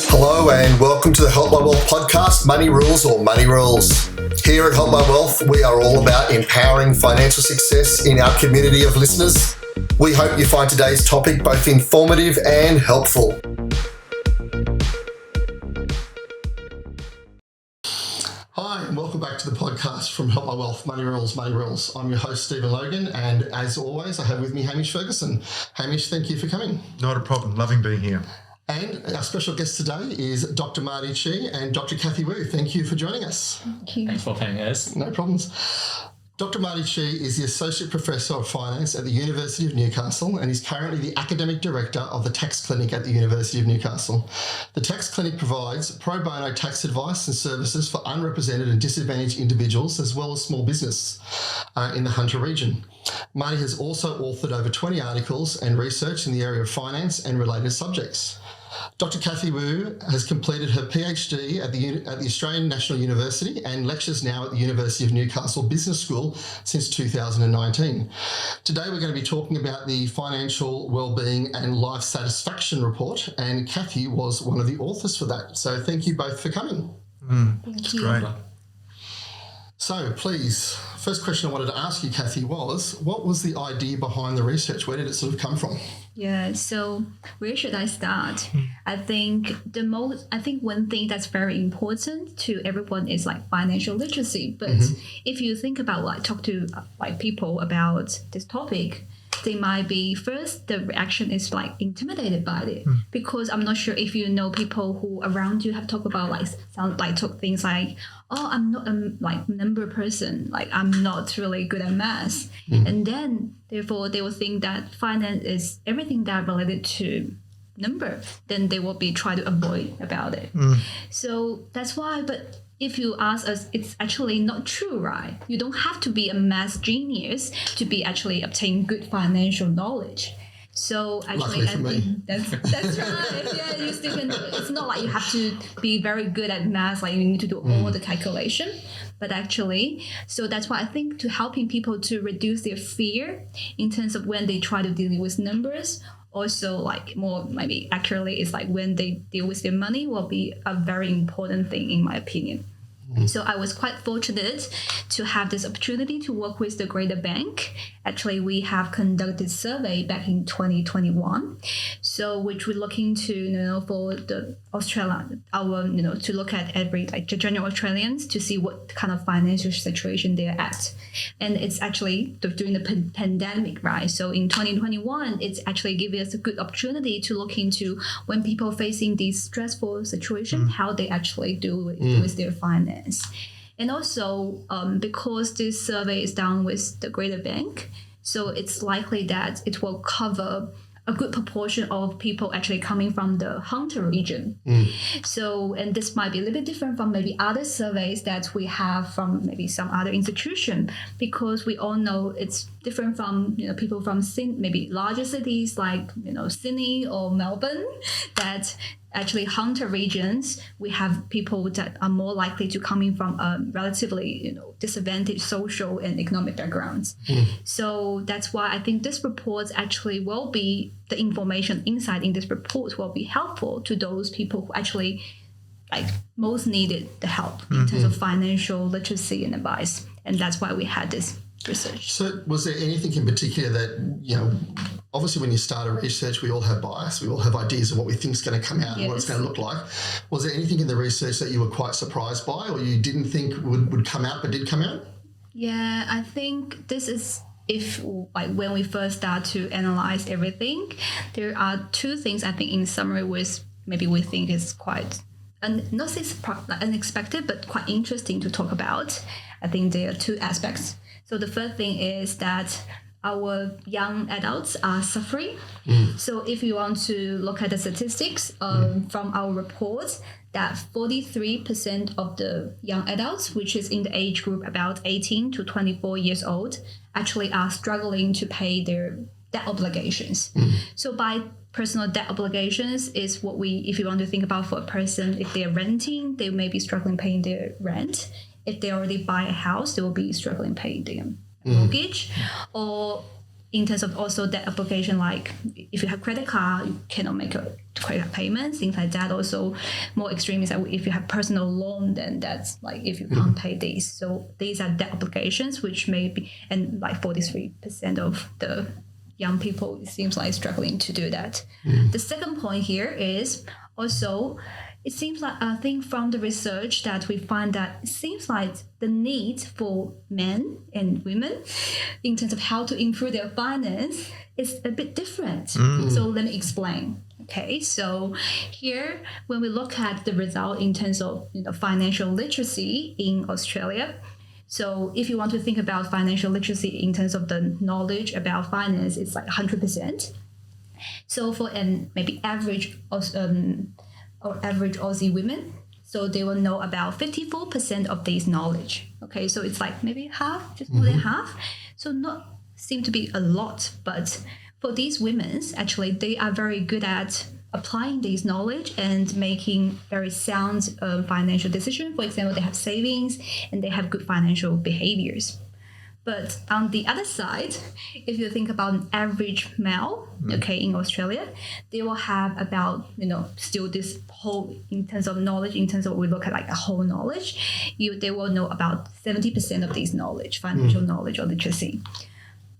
Hello and welcome to the Help My Wealth podcast, Money Rules or Money Rules. Here at Help My Wealth, we are all about empowering financial success in our community of listeners. We hope you find today's topic both informative and helpful. Hi and welcome back to the podcast from Help My Wealth, Money Rules, Money Rules. I'm your host, Stephen Logan, and as always, I have with me Hamish Ferguson. Hamish, thank you for coming. Not a problem. Loving being here. And our special guest today is Dr Mardy Chiah and Dr Cathy Wu. Thank you for joining us. Thank you. Thanks for having us. No problems. Dr Mardy Chiah is the Associate Professor of Finance at the University of Newcastle and is currently the Academic Director of the Tax Clinic at the University of Newcastle. The Tax Clinic provides pro bono tax advice and services for unrepresented and disadvantaged individuals as well as small business in the Hunter region. Mardy has also authored over 20 articles and research in the area of finance and related subjects. Dr Cathy Wu has completed her PhD at the Australian National University and lectures now at the University of Newcastle Business School since 2019. Today we're going to be talking about the Financial Wellbeing and Life Satisfaction Report, and Cathy was one of the authors for that. So thank you both for coming. Thank you. Great. So please, first question I wanted to ask you, Cathy, was what was the idea behind the research? Where did it sort of come from? Yeah, so where should I start? I think one thing that's very important to everyone is like financial literacy. But if you think about talk to people about this topic, they might be first the reaction is intimidated by it because I'm not sure if you know people who around you have talked about talk things like, oh, I'm not a number person, I'm not really good at math, and then therefore they will think that finance is everything that related to number, then they will be try to avoid about it. So that's why. But if you ask us, it's actually not true, right? You don't have to be a math genius to be actually obtain good financial knowledge. So actually, I think that's right. Yeah, you still can do it. It's not like you have to be very good at math, like you need to do all the calculation. But actually, so that's why I think to helping people to reduce their fear in terms of when they try to deal with numbers. Also, more maybe accurately, is when they deal with their money will be a very important thing in my opinion. So I was quite fortunate to have this opportunity to work with the Greater Bank. Actually, we have conducted survey back in 2021. So which we're looking to, for the Australian, to look at every general Australians to see what kind of financial situation they're at. And it's actually during the pandemic, right? So in 2021, it's actually giving us a good opportunity to look into when people facing these stressful situations, how they actually do with their finance. And also, because this survey is done with the Greater Bank, so it's likely that it will cover a good proportion of people actually coming from the Hunter region. So, and this might be a little bit different from maybe other surveys that we have from maybe some other institution, because we all know it's different from people from maybe larger cities like Sydney or Melbourne, that actually Hunter regions, we have people that are more likely to coming from relatively disadvantaged social and economic backgrounds. So that's why I think this report actually will be, the information inside in this report will be helpful to those people who actually most needed the help in terms of financial literacy and advice. And that's why we had this research. So was there anything in particular that, obviously when you start a research, we all have bias, we all have ideas of what we think is going to come out and what it's going to look like. Was there anything in the research that you were quite surprised by or you didn't think would come out but did come out? Yeah, I think this is when we first start to analyze everything, there are two things I think in summary with maybe we think is quite, not say unexpected, but quite interesting to talk about. I think there are two aspects. So the first thing is that our young adults are suffering. So if you want to look at the statistics from our report, that 43% of the young adults, which is in the age group about 18 to 24 years old, actually are struggling to pay their debt obligations. So by personal debt obligations is what if you want to think about for a person, if they're renting, they may be struggling paying their rent. If they already buy a house, they will be struggling paying their mortgage. Or in terms of also debt application, like if you have credit card, you cannot make a credit card payment, things like that. Also, more extreme is that if you have personal loan, then that's like if you can't pay these. So these are debt obligations, which may be, and like 43% of the young people, it seems like struggling to do that. The second point here is also, it seems like, I think from the research that we find that it seems like the need for men and women in terms of how to improve their finance is a bit different. So let me explain. Okay, so here when we look at the result in terms of financial literacy in Australia, so if you want to think about financial literacy in terms of the knowledge about finance, it's like 100%. So for an maybe average Aussie women, so they will know about 54% of this knowledge. Okay, so it's like maybe half, just more than half. So not seem to be a lot, but for these women, actually, they are very good at applying this knowledge and making very sound financial decisions. For example, they have savings and they have good financial behaviors. But on the other side, if you think about an average male, okay, in Australia, they will have about, still this whole, in terms of knowledge, in terms of we look at like a whole knowledge, they will know about 70% of this knowledge, financial knowledge or literacy.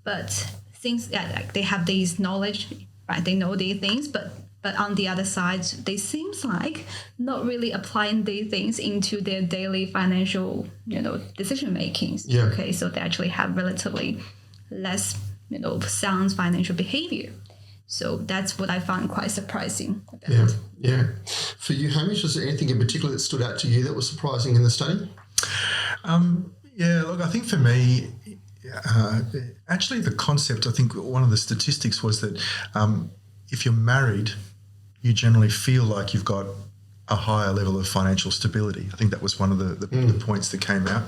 But since like they have these knowledge, right, they know these things, but on the other side, they seems like not really applying these things into their daily financial, decision makings. Yeah. Okay, so they actually have relatively less, sound financial behavior. So that's what I found quite surprising about it. Yeah. For you, Hamish, was there anything in particular that stood out to you that was surprising in the study? Look, I think for me, actually the concept, I think one of the statistics was that if you're married, you generally feel like you've got a higher level of financial stability. I think that was one of the points that came out.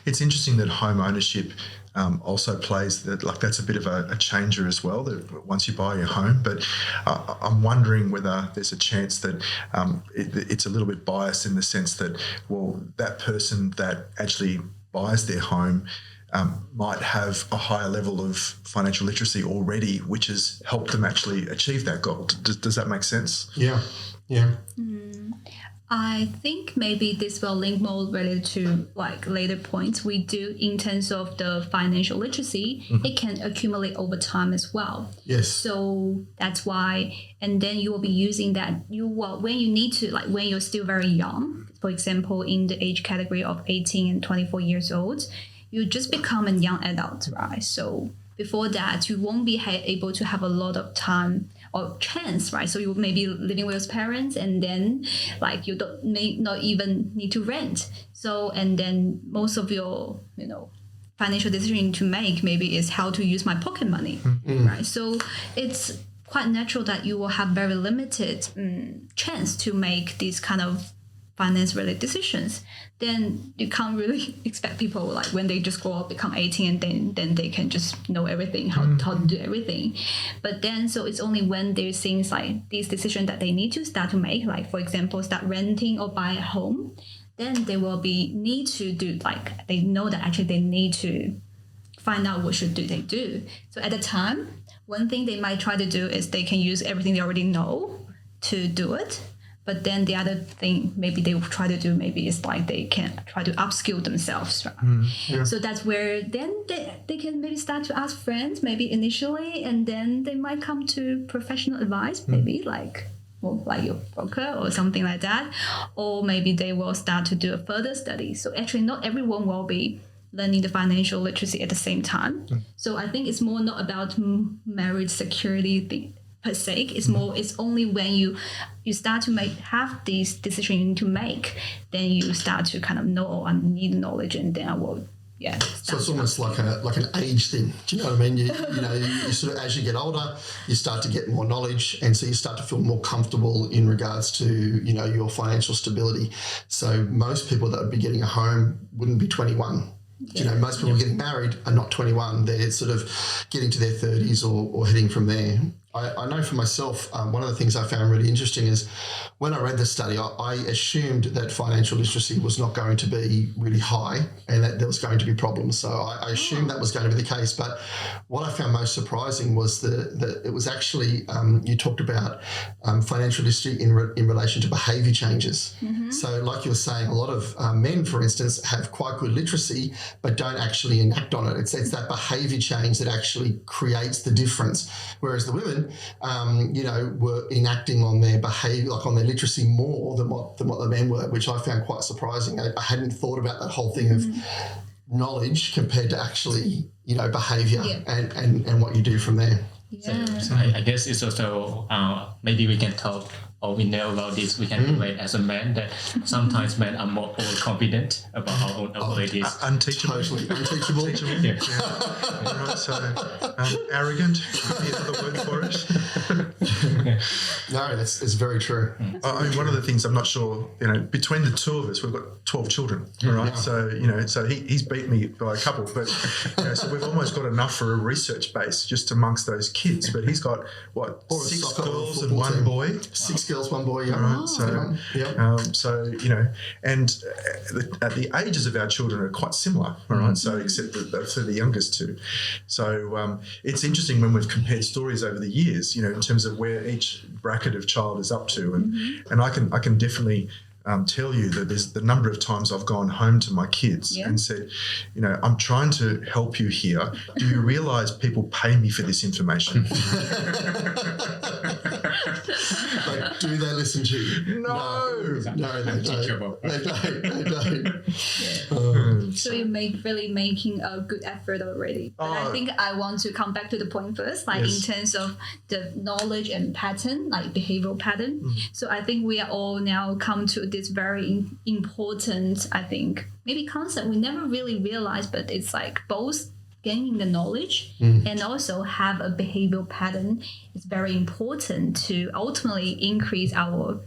It's interesting that home ownership also plays that, like that's a bit of a changer as well, that once you buy your home. But I'm wondering whether there's a chance that it's a little bit biased in the sense that, well, that person that actually buys their home might have a higher level of financial literacy already, which has helped them actually achieve that goal. Does that make sense? Yeah. I think maybe this will link more related to like later points we do in terms of the financial literacy. It can accumulate over time as well. Yes. So that's why, and then you will be using that when you need to, like when you're still very young, for example, in the age category of 18 and 24 years old, you just become a young adult, right? So before that, you won't be able to have a lot of time or chance, right? So you may be living with your parents, and then like you may not even need to rent. So, and then most of your, financial decision to make maybe is how to use my pocket money, right? So it's quite natural that you will have very limited chance to make these kind of finance-related decisions. Then you can't really expect people like when they just grow up, become 18, and then they can just know everything, how to do everything. But then, so it's only when there's things like these decisions that they need to start to make, like for example, start renting or buy a home, then they will need to do, like they know that actually they need to find out what should they do. So at the time, one thing they might try to do is they can use everything they already know to do it. But then the other thing maybe they will try to do maybe is like they can try to upskill themselves. Right? So that's where then they can maybe start to ask friends maybe initially, and then they might come to professional advice, maybe like your broker or something like that. Or maybe they will start to do a further study. So actually not everyone will be learning the financial literacy at the same time. So I think it's more not about marriage security thing per se. It's only when you start to have these decisions you need to make, then you start to kind of know, I need knowledge, and then I will So it's almost like an age thing. Do you know what I mean? You sort of, as you get older, you start to get more knowledge, and so you start to feel more comfortable in regards to your financial stability. So most people that would be getting a home wouldn't be 21. Most people getting married are not 21. They're sort of getting to their 30s or heading from there. I know for myself, one of the things I found really interesting is when I read the study, I assumed that financial literacy was not going to be really high and that there was going to be problems. So I assumed that was going to be the case. But what I found most surprising was that it was actually, you talked about financial literacy in relation to behaviour changes. So like you were saying, a lot of men, for instance, have quite good literacy but don't actually enact on it. It's that behaviour change that actually creates the difference. Whereas the women, were enacting on their behaviour, like on their literacy more than what the men were, which I found quite surprising. I hadn't thought about that whole thing of knowledge compared to actually, behaviour and what you do from there. Yeah. So I guess it's also maybe we can talk or we know about this. We can relate as a man that sometimes men are more overconfident about our own abilities. Unteachable. Totally unteachable. Yeah. Right, so arrogant would be another word for it. No, it's very true. I mean, one of the things I'm not sure, between the two of us, we've got 12 children, all right? Yeah. So, he's beat me by a couple, but so we've almost got enough for a research base just amongst those kids. But he's got Or 6 soccer or girls and football 1 team. boy. 6 girls, 1 boy. Yeah. Right, so, and the ages of our children are quite similar, all right? So, except that they're the youngest two. So, it's interesting when we've compared stories over the years, in terms of where each bracket of child is up to, and I can definitely tell you that there's the number of times I've gone home to my kids and said, I'm trying to help you here. Do you realise people pay me for this information? But do they listen to you? No, they don't. They don't. So you're really making a good effort already. But I think I want to come back to the point first, in terms of the knowledge and pattern, like behavioral pattern. So I think we are all now come to this very important, I think, maybe concept we never really realized, but it's like both gaining the knowledge and also have a behavioral pattern is very important to ultimately increase our,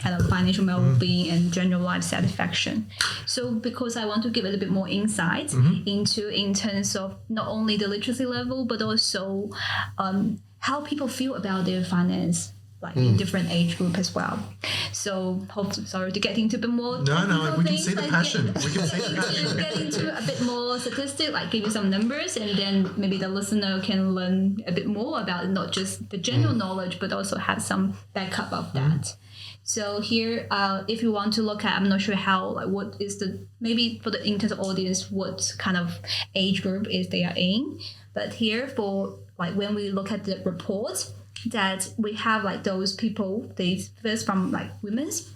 kind of financial well-being and general life satisfaction. So because I want to give a little bit more insight in terms of not only the literacy level, but also how people feel about their finance, in different age group as well. So sorry to get into a bit more. No, we can see the passion. We can see the passion. Get into a bit more statistic, give you some numbers, and then maybe the listener can learn a bit more about not just the general knowledge, but also have some backup of that. So here, if you want to look at, I'm not sure how, what is maybe for the internet audience, what kind of age group is they are in. But here for when we look at the reports, that we have those people, they first from women's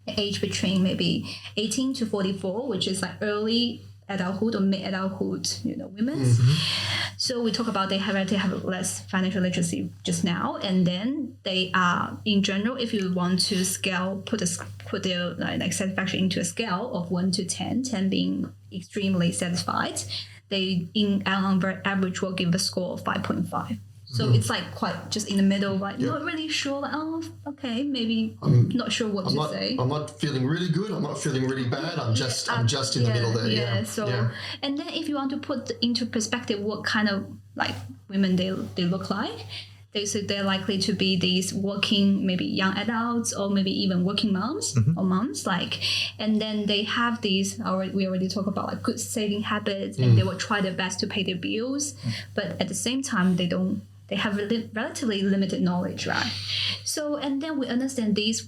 age between maybe 18 to 44, which is early adulthood or mid-adulthood, women's. So we talk about they have less financial literacy just now, and then they are in general, if you want to put their satisfaction into a scale of 1 to 10, 10 being extremely satisfied, they on average will give a score of 5.5. So it's quite just in the middle, not really sure, okay, maybe not sure what to say. I'm not feeling really good, I'm not feeling really bad, I'm just in the middle there. Yeah, so, and then if you want to put into perspective what kind of women they look like, they say they're likely to be these working, maybe young adults or maybe even working moms or moms, and then they have these, we already talked about good saving habits, and they will try their best to pay their bills, but at the same time they have relatively limited knowledge, right? So, and then we understand these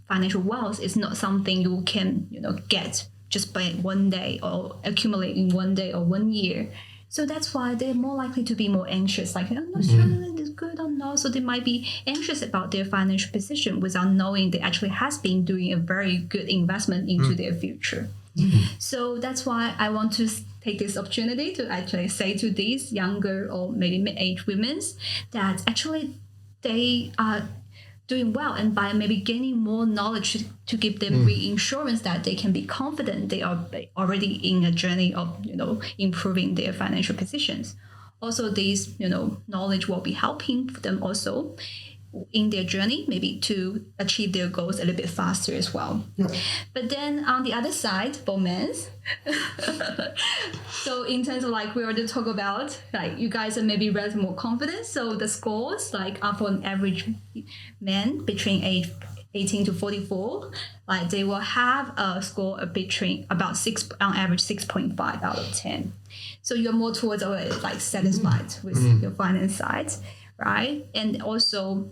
financial wealth is not something you can, get just by one day or accumulate in 1 day or 1 year. So that's why they're more likely to be more anxious, I'm not sure that it's good or not. So they might be anxious about their financial position without knowing they actually has been doing a very good investment into their future. So that's why I want to take this opportunity to actually say to these younger or maybe mid-age women that actually they are doing well, and by maybe gaining more knowledge to give them reassurance that they can be confident they are already in a journey of improving their financial positions. Also, these knowledge will be helping them also in their journey, maybe to achieve their goals a little bit faster as well. Yeah. But then on the other side, for men, so in terms of like we already talk about, like you guys are maybe relatively more confident. So the scores like are for an average man between age 18 to 44, like they will have a score of between about 6, on average 6.5 out of 10. So you're more towards like satisfied with your finance side, right? And also,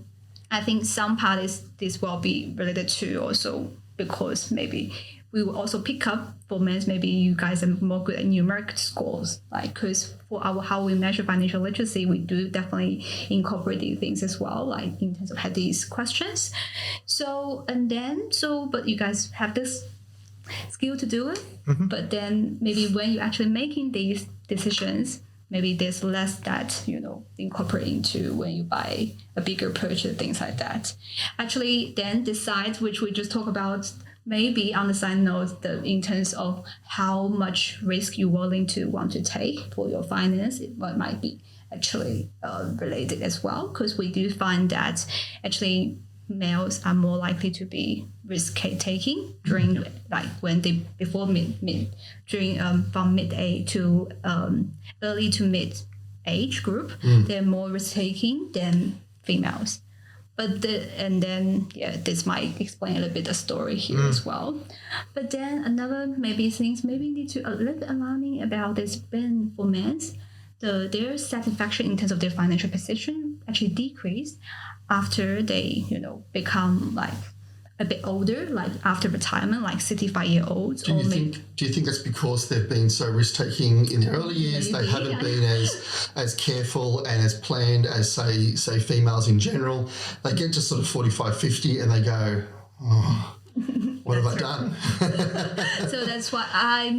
I think some part is this will be related to also because maybe we will also pick up for men, maybe you guys are more good at numeric scores, like because for our how we measure financial literacy, we do definitely incorporate these things as well, like in terms of had these questions. So but you guys have this skill to do it, but then maybe when you're actually making these decisions, maybe there's less that incorporate into when you buy a bigger purchase, things like that. Actually, then decide, which we just talked about. Maybe on the side note, in terms of how much risk you're willing to want to take for your finance, it might be actually related as well, because we do find that actually males are more likely to be risk taking during like when they before from mid age to early to mid age group, they're more risk taking than females. But this might explain a little bit the story here as well. But then another things need to a little bit alarming about this Ben for men, their satisfaction in terms of their financial position actually decreased after they become like a bit older, like after retirement, like 65-year-olds. Do you think that's because they've been so risk-taking in the early years? Maybe, they haven't been as careful and as planned as, say females in general. They get to sort of 45, 50 and they go, oh, what have I done? So that's why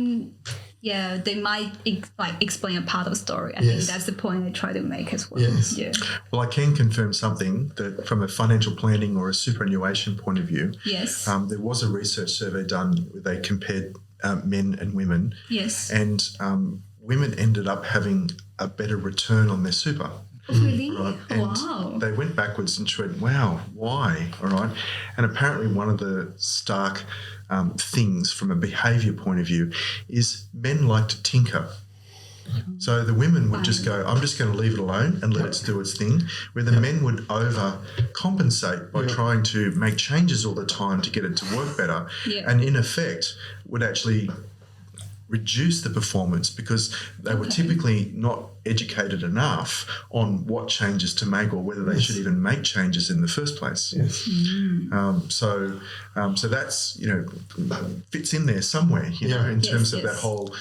they might explain a part of the story. I think that's the point I try to make as well. Yes. Yeah. Well, I can confirm something that from a financial planning or a superannuation point of view, there was a research survey done where they compared men and women. Yes. And women ended up having a better return on their super. Really? Right? And wow. they went backwards and went, wow, why? All right. And apparently one of the stark things from a behaviour point of view is men like to tinker. So the women would just go, I'm just going to leave it alone and let it do its thing, where the men would overcompensate by trying to make changes all the time to get it to work better, and in effect would actually reduce the performance because they were typically not educated enough on what changes to make or whether they should even make changes in the first place. Yes. So that's fits in there somewhere in terms of that whole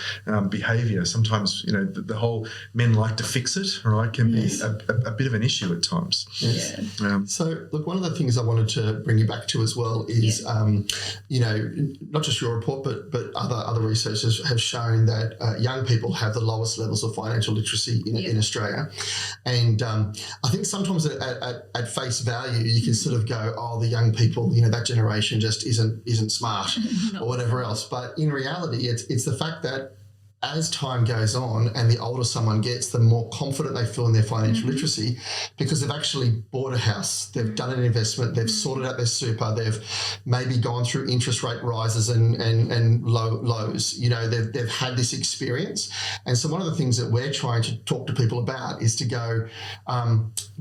behaviour. Sometimes the whole men like to fix it, right, can be a bit of an issue at times. Yes. So look, one of the things I wanted to bring you back to as well is not just your report but other researchers have shown that young people have the lowest levels of financial literacy in Australia, and I think sometimes at face value you can sort of go, oh, the young people, that generation just isn't smart or whatever else. But in reality, it's the fact that as time goes on and the older someone gets, the more confident they feel in their financial literacy because they've actually bought a house, they've done an investment, they've sorted out their super, they've maybe gone through interest rate rises and lows. They've had this experience. And so one of the things that we're trying to talk to people about is to go,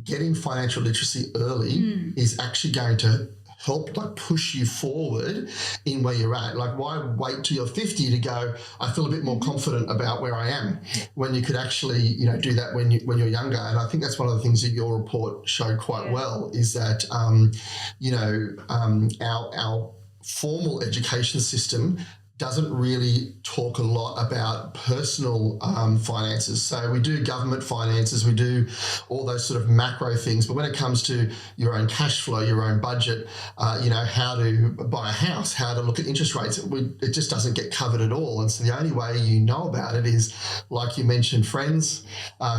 getting financial literacy early is actually going to help push you forward in where you're at. Like, why wait till you're 50 to go, I feel a bit more confident about where I am, when you could actually, do that when you're younger. And I think that's one of the things that your report showed quite well is that, our formal education system doesn't really talk a lot about personal finances. So we do government finances, we do all those sort of macro things, but when it comes to your own cash flow, your own budget, how to buy a house, how to look at interest rates, it just doesn't get covered at all. And so the only way you know about it is, like you mentioned, friends,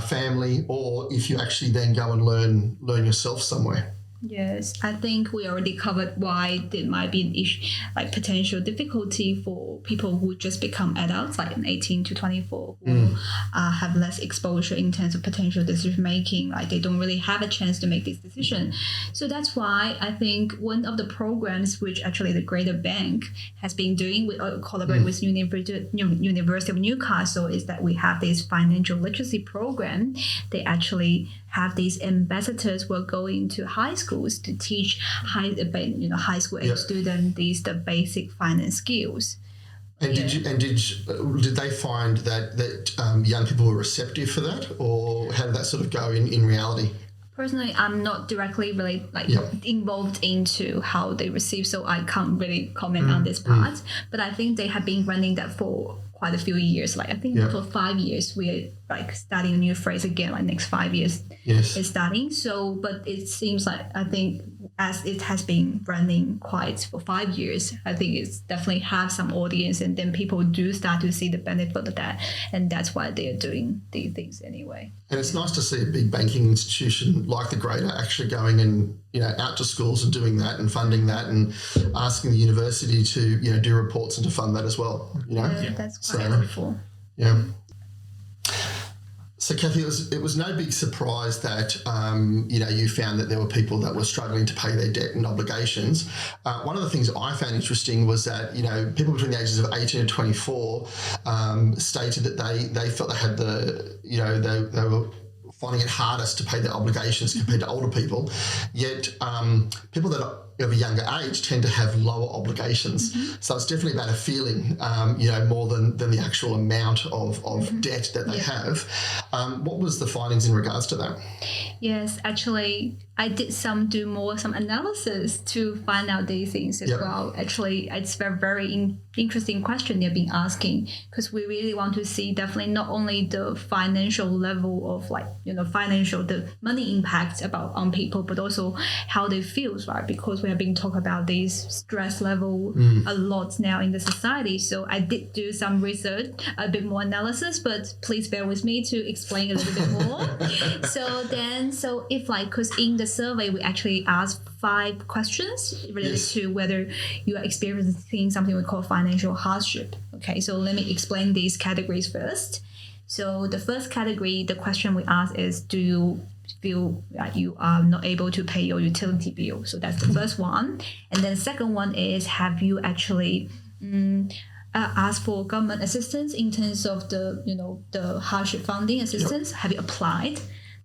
family, or if you actually then go and learn yourself somewhere. Yes, I think we already covered why there might be an issue, like potential difficulty for people who just become adults, like in 18 to 24, who have less exposure in terms of potential decision making. Like they don't really have a chance to make this decision. So that's why I think one of the programs which actually the Greater Bank has been doing with collaborate with University of Newcastle is that we have this financial literacy program. They actually have these ambassadors who are going to high schools to teach high school age students the basic finance skills. And did they find that young people were receptive for that, or how did that sort of go in reality? Personally, I'm not directly really involved into how they receive, so I can't really comment on this part. But I think they have been running that for quite a few years. Like I think for 5 years, we're like starting a new phrase again. Like next 5 years is starting. So, but it seems like I think as it has been running quite for 5 years, I think it's definitely have some audience, and then people do start to see the benefit of that, and that's why they are doing these things anyway. And it's nice to see a big banking institution like the Greater actually going and out to schools and doing that and funding that and asking the university to do reports and to fund that as well. That's quite helpful. Yeah. So, Cathy, it was no big surprise that, you found that there were people that were struggling to pay their debt and obligations. One of the things I found interesting was that, people between the ages of 18 and 24 stated that they felt they had they were finding it hardest to pay their obligations compared to older people. Yet people that are of a younger age tend to have lower obligations. So it's definitely about a feeling, more than the actual amount of debt that they have. What was the findings in regards to that? Yes, actually, I did some analysis to find out these things as well. Actually, it's a very interesting question they've been asking, because we really want to see definitely not only the financial level of the money impact on people, but also how they feel, right? Because we have been talking about this stress level a lot now in the society. So I did do some research, a bit more analysis, but please bear with me to explain a little bit more. So if because in the survey, we actually asked 5 questions related to whether you are experiencing something we call financial hardship. Okay, so let me explain these categories first. So the first category, the question we asked is, do you feel that you are not able to pay your utility bill? So that's the first one. And then the second one is, have you actually asked for government assistance in terms of the hardship funding assistance? Have you applied?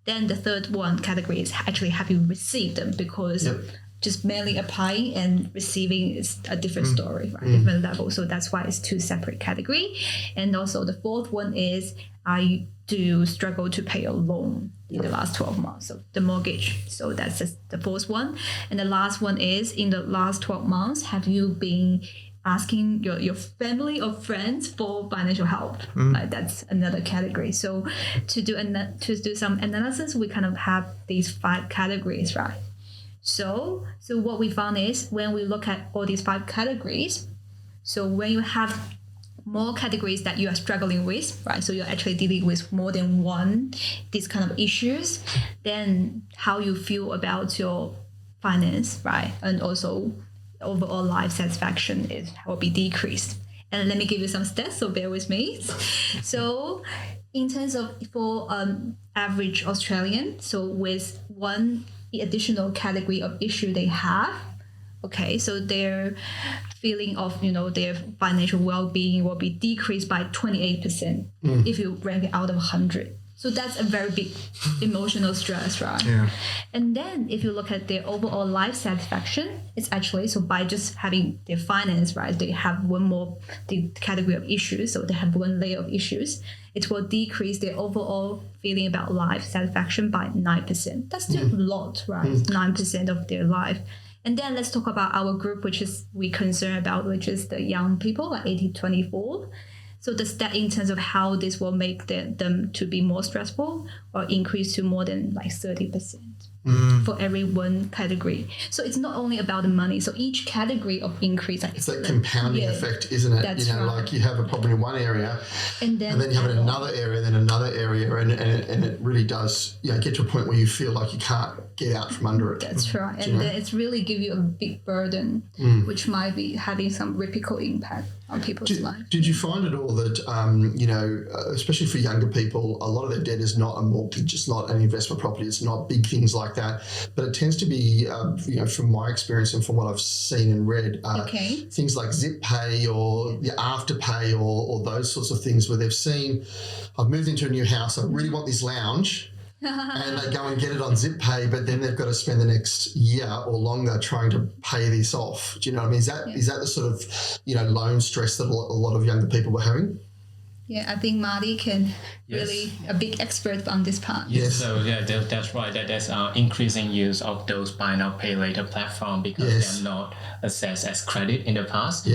Then the third one category is actually, have you received them? Because just merely applying and receiving is a different story, right? Different level. So that's why it's 2 separate categories. And also the fourth one is, do you struggle to pay your loan in the last 12 months? So the mortgage. So that's just the fourth one. And the last one is, in the last 12 months, have you been asking your family or friends for financial help? Like that's another category. So to do some analysis, we kind of have these 5 categories, right? So what we found is, when we look at all these 5 categories, so when you have more categories that you are struggling with, right? So you're actually dealing with more than one these kind of issues, then how you feel about your finance, right? And also overall life satisfaction will be decreased. And let me give you some stats, so bear with me. So in terms of for average Australian, so with one additional category of issue they have, okay, so their feeling of their financial well-being will be decreased by 28% if you rank it out of 100. So that's a very big emotional stress, right? Yeah. And then if you look at their overall life satisfaction, it's actually, so by just having their finance, right, they have one more the category of issues, so they have one layer of issues, it will decrease their overall feeling about life satisfaction by 9%. That's still a lot, right? 9% of their life. And then let's talk about our group, which is we concern about, which is the young people, like 18 to 24. So the stat in terms of how this will make them to be more stressful or increase to more than 30%. for every one category. So it's not only about the money. So each category of increase, It's that compounding effect, isn't it? That's you know, right. like you have a problem in one area, and then you have it in another area, then another area, and it really does, get to a point where you feel like you can't get out from under it. That's right. And then it's really give you a big burden, which might be having some reciprocal impact on people's life. Did you find at all that, especially for younger people, a lot of their debt is not a mortgage, it's not an investment property, it's not big things like that, but it tends to be, from my experience and from what I've seen and read, things like Zip Pay or the Afterpay or those sorts of things where they've seen, I've moved into a new house, I really want this lounge, and they go and get it on Zip Pay, but then they've got to spend the next year or longer trying to pay this off. Do you know what I mean? Is that the sort of, loan stress that a lot of younger people were having? Yeah, I think Mardy can really a big expert on this part. Yes, so that's right. There's increasing use of those buy now pay later platform because they're not assessed as credit in the past,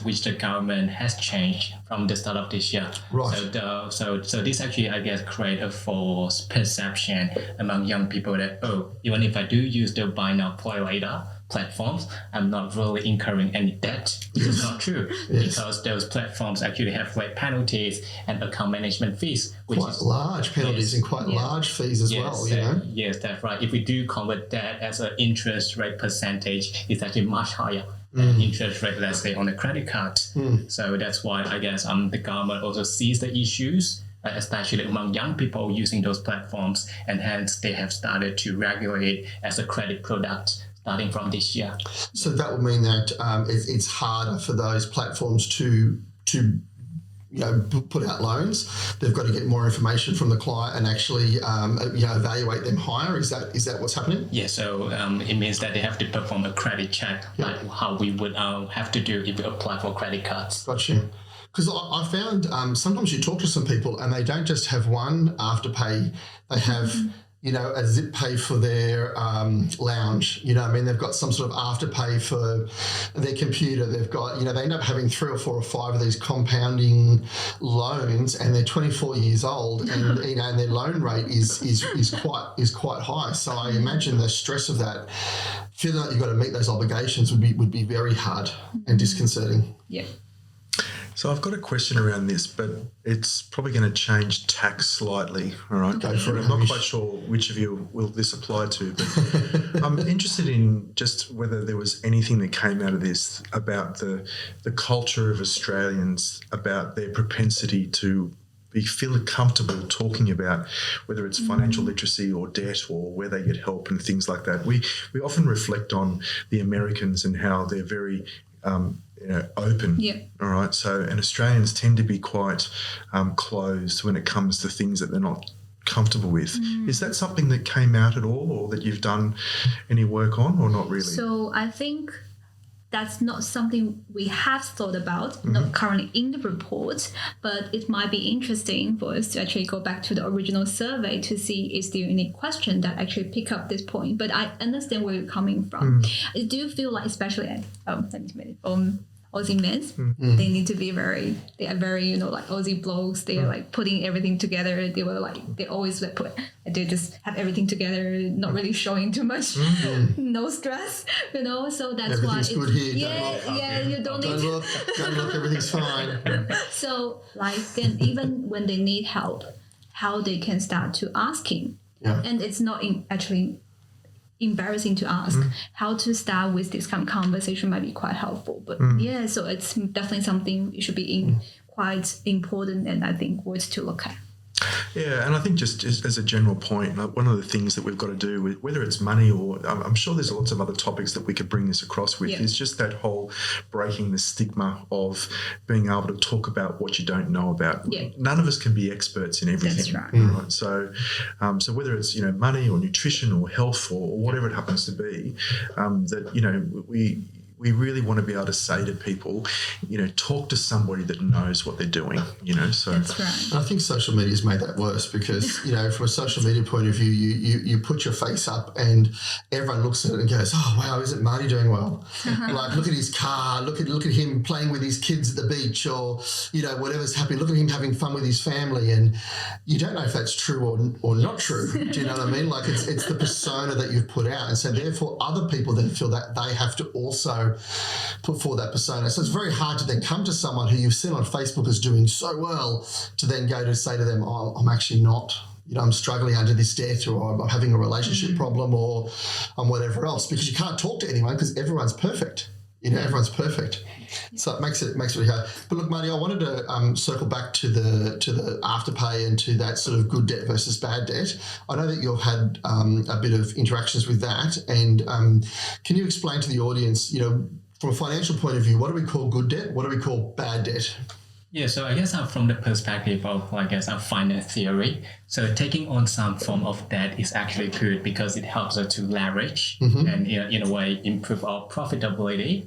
which the government has changed from the start of this year. Right. So this actually, I guess, create a false perception among young people that even if I do use the buy now pay later platforms, I'm not really incurring any debt, which is not true because those platforms actually have late penalties and account management fees, which quite is large penalties and quite large fees as well. Yes, that's right. If we do convert that as an interest rate percentage, it's actually much higher than interest rate, let's say, on a credit card. So that's why I guess the government also sees the issues, especially among young people using those platforms, and hence they have started to regulate as a credit product starting from this year. So that would mean that it's harder for those platforms to put out loans. They've got to get more information from the client and actually evaluate them higher. Is that what's happening? Yeah. So it means that they have to perform a credit check, like how we would have to do if we apply for credit cards. Gotcha. Because I found sometimes you talk to some people and they don't just have one Afterpay, they have a Zip Pay for their lounge. They've got some sort of Afterpay for their computer. They've got, they end up having 3 or 4 or 5 of these compounding loans, and they're 24 years old, and and their loan rate is quite high. So I imagine the stress of that, feeling like you've got to meet those obligations, would be very hard and disconcerting. Yeah. So I've got a question around this, but it's probably going to change tax slightly. All right, Go for it. I'm not quite sure which of you will this apply to, but I'm interested in just whether there was anything that came out of this about the culture of Australians, about their propensity to feel comfortable talking about whether it's financial literacy or debt or where they get help and things like that. We often reflect on the Americans and how they're very open. Yeah. All right. So, and Australians tend to be quite closed when it comes to things that they're not comfortable with. Is that something that came out at all, or that you've done any work on, or not really? So I think that's not something we have thought about, not currently in the report, but it might be interesting for us to actually go back to the original survey to see is there any question that actually pick up this point. But I understand where you're coming from. I do feel like, especially Aussie men, they need to be they are very, like Aussie blokes, they are like putting everything together. They always they just have everything together, not really showing too much, no stress, so that's everything's why good here. you don't need Don't look, everything's fine. So then even when they need help, how they can start to asking. And it's not actually embarrassing to ask. How to start with this kind of conversation might be quite helpful. But so it's definitely something it should be quite important, and I think worth to look at. Yeah, and I think just as a general point, like one of the things that we've got to do, with whether it's money or I'm sure there's lots of other topics that we could bring this across with, is just that whole breaking the stigma of being able to talk about what you don't know about. Yeah. None of us can be experts in everything. That's right. Right? So whether it's money or nutrition or health or whatever it happens to be, that we really want to be able to say to people, talk to somebody that knows what they're doing, so. That's right. And I think social media's made that worse because, from a social media point of view, you put your face up and everyone looks at it and goes, oh, wow, isn't Marty doing well? Like, look at his car, look at him playing with his kids at the beach or, whatever's happening. Look at him having fun with his family. And you don't know if that's true or not true. Do you know what I mean? Like, it's the persona that you've put out. And so therefore other people then feel that they have to also put forward that persona. So it's very hard to then come to someone who you've seen on Facebook is doing so well to then go to say to them, oh, I'm actually not, I'm struggling under this debt or I'm having a relationship problem or whatever else, because you can't talk to anyone because everyone's perfect. Everyone's perfect. So it makes it really hard. But look, Marty, I wanted to circle back to the afterpay and to that sort of good debt versus bad debt. I know that you've had a bit of interactions with that, and can you explain to the audience, from a financial point of view, what do we call good debt? What do we call bad debt? Yeah, so I guess from the perspective of, finance theory, so taking on some form of debt is actually good because it helps us to leverage and in a way improve our profitability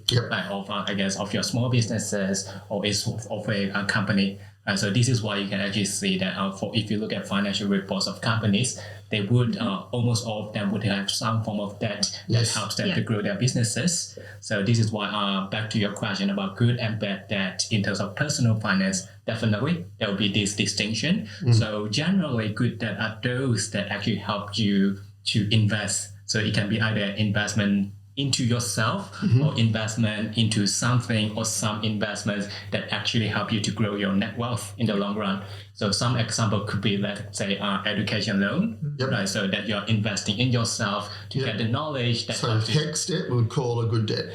of your small businesses or of a company. So this is why you can actually see that if you look at financial reports of companies, they would almost all of them would have some form of debt that helps them to grow their businesses. So this is why back to your question about good and bad debt in terms of personal finance, definitely there will be this distinction. So generally, good debt are those that actually help you to invest. So it can be either investment into yourself or investment into something or some investments that actually help you to grow your net wealth in the long run. So some example could be, let's say, education loan, right? So that you're investing in yourself to get the knowledge that. So HECS debt we would call a good debt.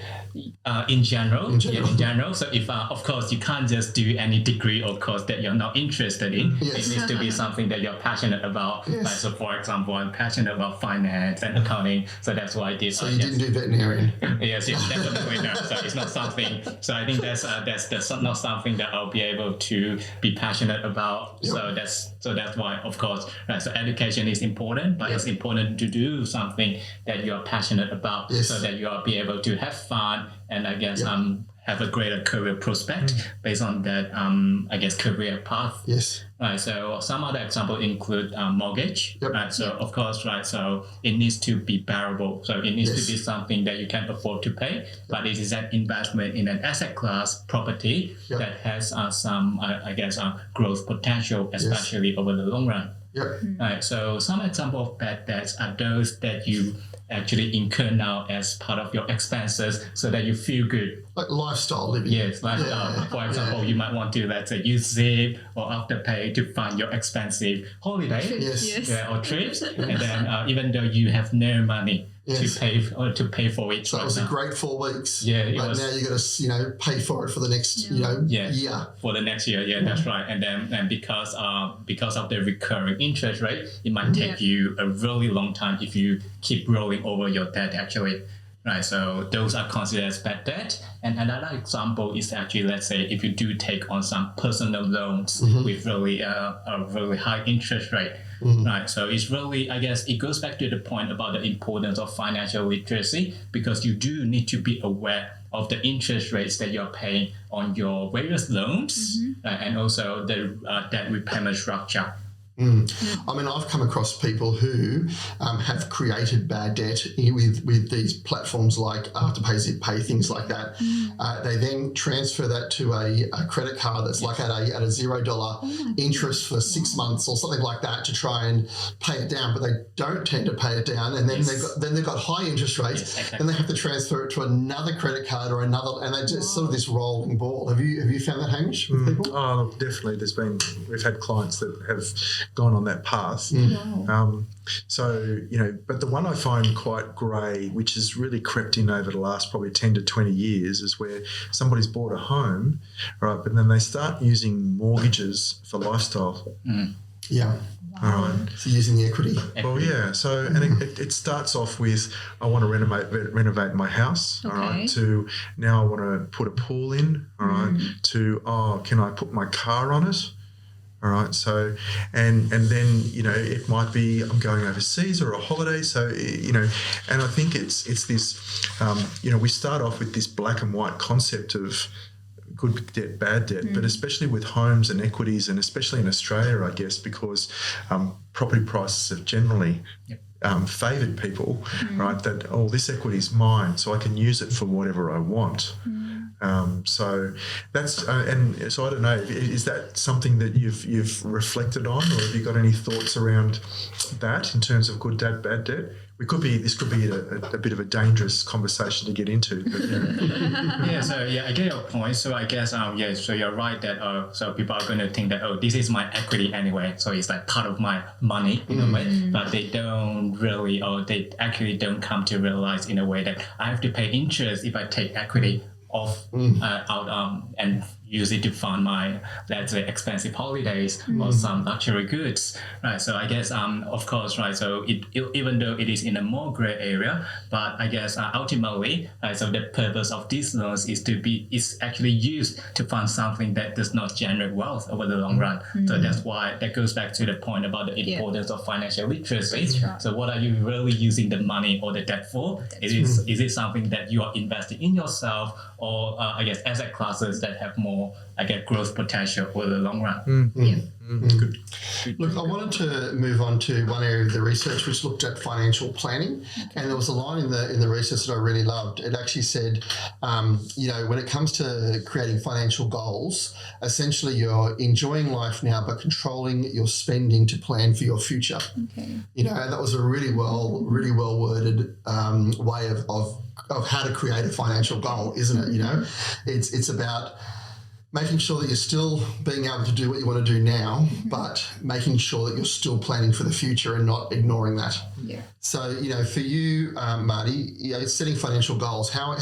In general. So if, of course, you can't just do any degree or course that you're not interested in. It needs to be something that you're passionate about. Like, so for example, I'm passionate about finance and accounting. So that's why I did. So you didn't do veterinarian? Yes, definitely no. So it's not something. So I think that's not something that I'll be able to be passionate about. So that's why, of course, right. So education is important, but it's important to do something that you're passionate about, so that you'll be able to have fun and have a greater career prospect based on that career path. Yes. Right. So some other examples include mortgage. Right. So of course, right. So it needs to be bearable. So it needs to be something that you can afford to pay. But it is an investment in an asset class property that has some growth potential, especially over the long run. Right. So some example of bad debts are those that you actually incur now as part of your expenses so that you feel good. Like lifestyle living. Yes, lifestyle. For example, you might want to, let's say, use Zip or Afterpay to fund your expensive holiday or trips. And then even though you have no money to pay for it. So it was a great 4 weeks. Yeah, but now you got to pay for it for the next year. For the next year, that's right. And then because of the recurring interest rate, it might take you a really long time if you keep rolling over your debt actually. Right, so those are considered as bad debt. And another example is actually, let's say, if you do take on some personal loans with really a really high interest rate. Right, so it's really, I guess, it goes back to the point about the importance of financial literacy, because you do need to be aware of the interest rates that you're paying on your various loans, and also the debt repayment structure. I mean, I've come across people who have created bad debt with these platforms like Afterpay, Zip Pay, things like that. They then transfer that to a credit card that's like at a $0 interest for 6 months or something like that to try and pay it down, but they don't tend to pay it down, and then they've got high interest rates, and they have to transfer it to another credit card or another, and they just sort of this rolling ball. Have you found that, Hamish, with people? Oh, definitely. We've had clients that have gone on that path. So, but the one I find quite grey, which has really crept in over the last probably 10 to 20 years, is where somebody's bought a home, right, but then they start using mortgages for lifestyle. Yeah. All right. So using the equity. Well, yeah. So, and it starts off with, I want to renovate my house, all right, to now I want to put a pool in, all right, to, can I put my car on it? All right. So, and then, it might be I'm going overseas or a holiday. So, and I think it's this, we start off with this black and white concept of good debt, bad debt, but especially with homes and equities, and especially in Australia, I guess, because property prices have generally favoured people, right? That, this equity is mine, so I can use it for whatever I want. So that's and so I don't know. Is that something that you've reflected on, or have you got any thoughts around that in terms of good debt, bad debt? This could be a bit of a dangerous conversation to get into. But, I get your point. So I guess so you're right that so people are going to think that this is my equity anyway, so it's like part of my money in a way, but they don't really, or they actually don't come to realize in a way that I have to pay interest if I take equity off out and use it to fund my, let's say, expensive holidays or some luxury goods, right? So I guess of course, right, so even though it is in a more gray area, but I guess ultimately, so the purpose of these loans is actually used to fund something that does not generate wealth over the long run. So that's why that goes back to the point about the importance of financial literacy. Right. So what are you really using the money or the debt for? Is it something that you are investing in yourself, or I guess asset classes that have more, I guess, growth potential over the long run? Good. Look, I wanted to move on to one area of the research which looked at financial planning, and there was a line in the research that I really loved. It actually said, when it comes to creating financial goals, essentially you're enjoying life now but controlling your spending to plan for your future. Okay. And that was a really well worded way of how to create a financial goal, isn't it? It's about making sure that you're still being able to do what you want to do now, but making sure that you're still planning for the future and not ignoring that. Yeah. So, for you, Mardy, setting financial goals, how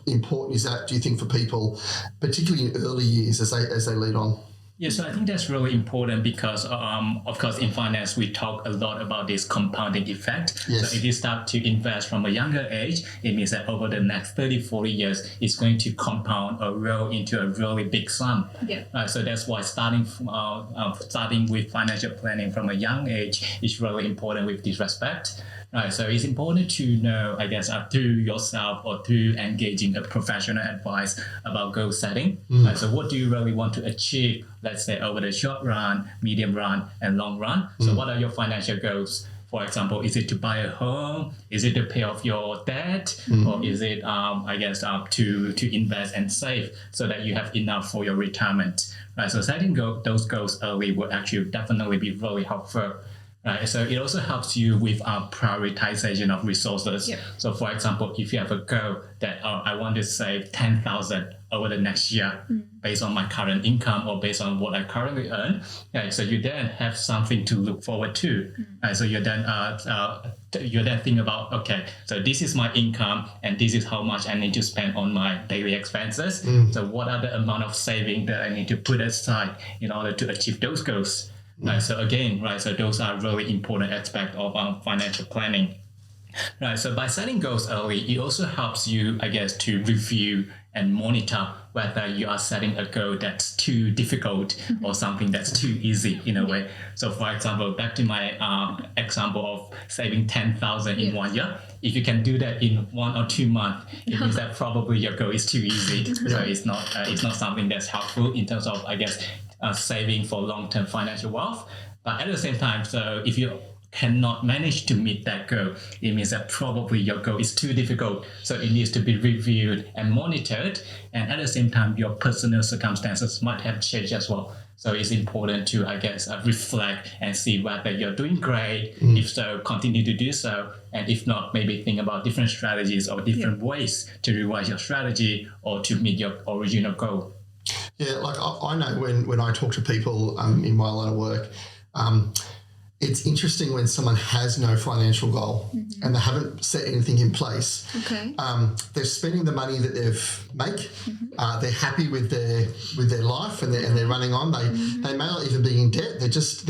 important is that, do you think, for people, particularly in early years as they lead on? Yeah, so I think that's really important because, of course, in finance, we talk a lot about this compounding effect. Yes. So if you start to invest from a younger age, it means that over the next 30, 40 years, it's going to compound or roll into a really big sum. Yeah. So that's why starting with financial planning from a young age is really important with this respect. Right, so it's important to know, I guess, through yourself or through engaging a professional advice about goal setting. Right, so what do you really want to achieve, let's say, over the short run, medium run, and long run? So what are your financial goals? For example, is it to buy a home? Is it to pay off your debt? Or is it, to invest and save so that you have enough for your retirement? Right, so setting those goals early will actually definitely be really helpful. Right, so it also helps you with prioritization of resources. Yep. So, for example, if you have a goal that I want to save 10,000 over the next year based on my current income or based on what I currently earn, so you then have something to look forward to. Right, so you then think about, okay, so this is my income and this is how much I need to spend on my daily expenses. So what are the amount of saving that I need to put aside in order to achieve those goals? Right, so again, so those are really important aspects of financial planning. Right, so by setting goals early, it also helps you, I guess, to review and monitor whether you are setting a goal that's too difficult or something that's too easy in a way. So for example, back to my example of saving 10,000 in 1 year, if you can do that in 1 or 2 months, it means that probably your goal is too easy. So it's not something that's helpful in terms of, I guess, saving for long-term financial wealth. But at the same time, so if you cannot manage to meet that goal, it means that probably your goal is too difficult. So it needs to be reviewed and monitored. And at the same time, your personal circumstances might have changed as well. So it's important to, I guess, reflect and see whether you're doing great. If so, continue to do so. And if not, maybe think about different strategies or different ways to revise your strategy or to meet your original goal. Yeah, like I know when I talk to people in my line of work, it's interesting when someone has no financial goal and they haven't set anything in place. Okay. They're spending the money that they've make. They're happy with their life and they're running on. They may not even be in debt. They're just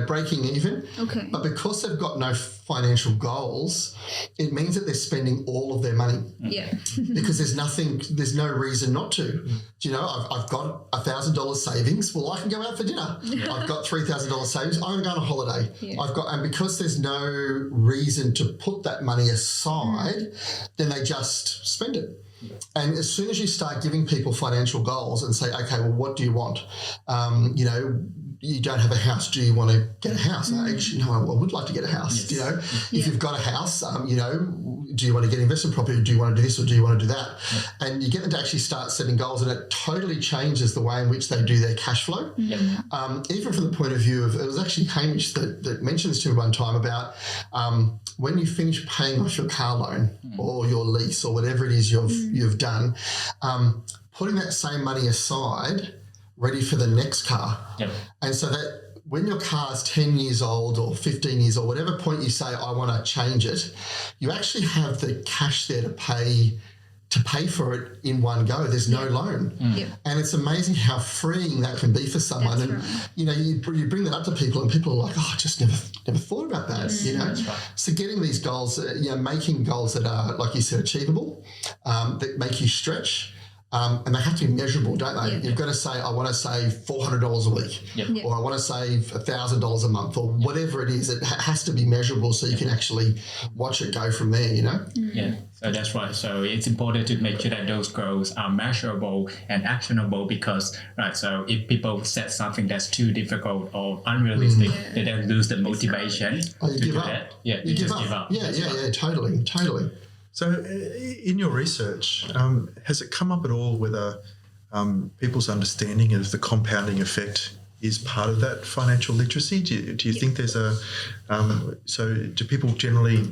breaking even. Okay. But because they've got no financial goals, it means that they're spending all of their money. Yeah. Because there's no reason not to. Do you know, I've got $1,000 savings. Well, I can go out for dinner. I've got $3,000 savings. I'm going to go on a holiday. Yeah. And because there's no reason to put that money aside, then they just spend it. And as soon as you start giving people financial goals and say, okay, well, what do you want? You don't have a house. Do you want to get a house? Actually, no, I would like to get a house. Yes. If you've got a house, do you want to get investment property? Do you want to do this or do you want to do that? And you get them to actually start setting goals, and it totally changes the way in which they do their cash flow. Even from the point of view of, it was actually Hamish that mentioned this to me one time about when you finish paying off your car loan or your lease or whatever it is you've done, putting that same money aside ready for the next car. And so that when your car's 10 years old or 15 years old, whatever point you say, I want to change it, you actually have the cash there to pay for it in one go. There's no loan. And it's amazing how freeing that can be for someone. That's and, right. you bring that up to people and people are like, oh, I just never thought about that, That's right. So getting these goals, making goals that are, like you said, achievable, that make you stretch, and they have to be measurable, don't they? You've got to say, I want to save $400 a week, or I want to save $1,000 a month, or whatever it is. It has to be measurable so you can actually watch it go from there, Yeah, so that's right. So it's important to make sure that those goals are measurable and actionable because, so if people set something that's too difficult or unrealistic, they then lose the motivation to do that. Yeah, you just give up. Yeah, totally. So in your research, has it come up at all whether people's understanding of the compounding effect is part of that financial literacy? Do you think there's so do people generally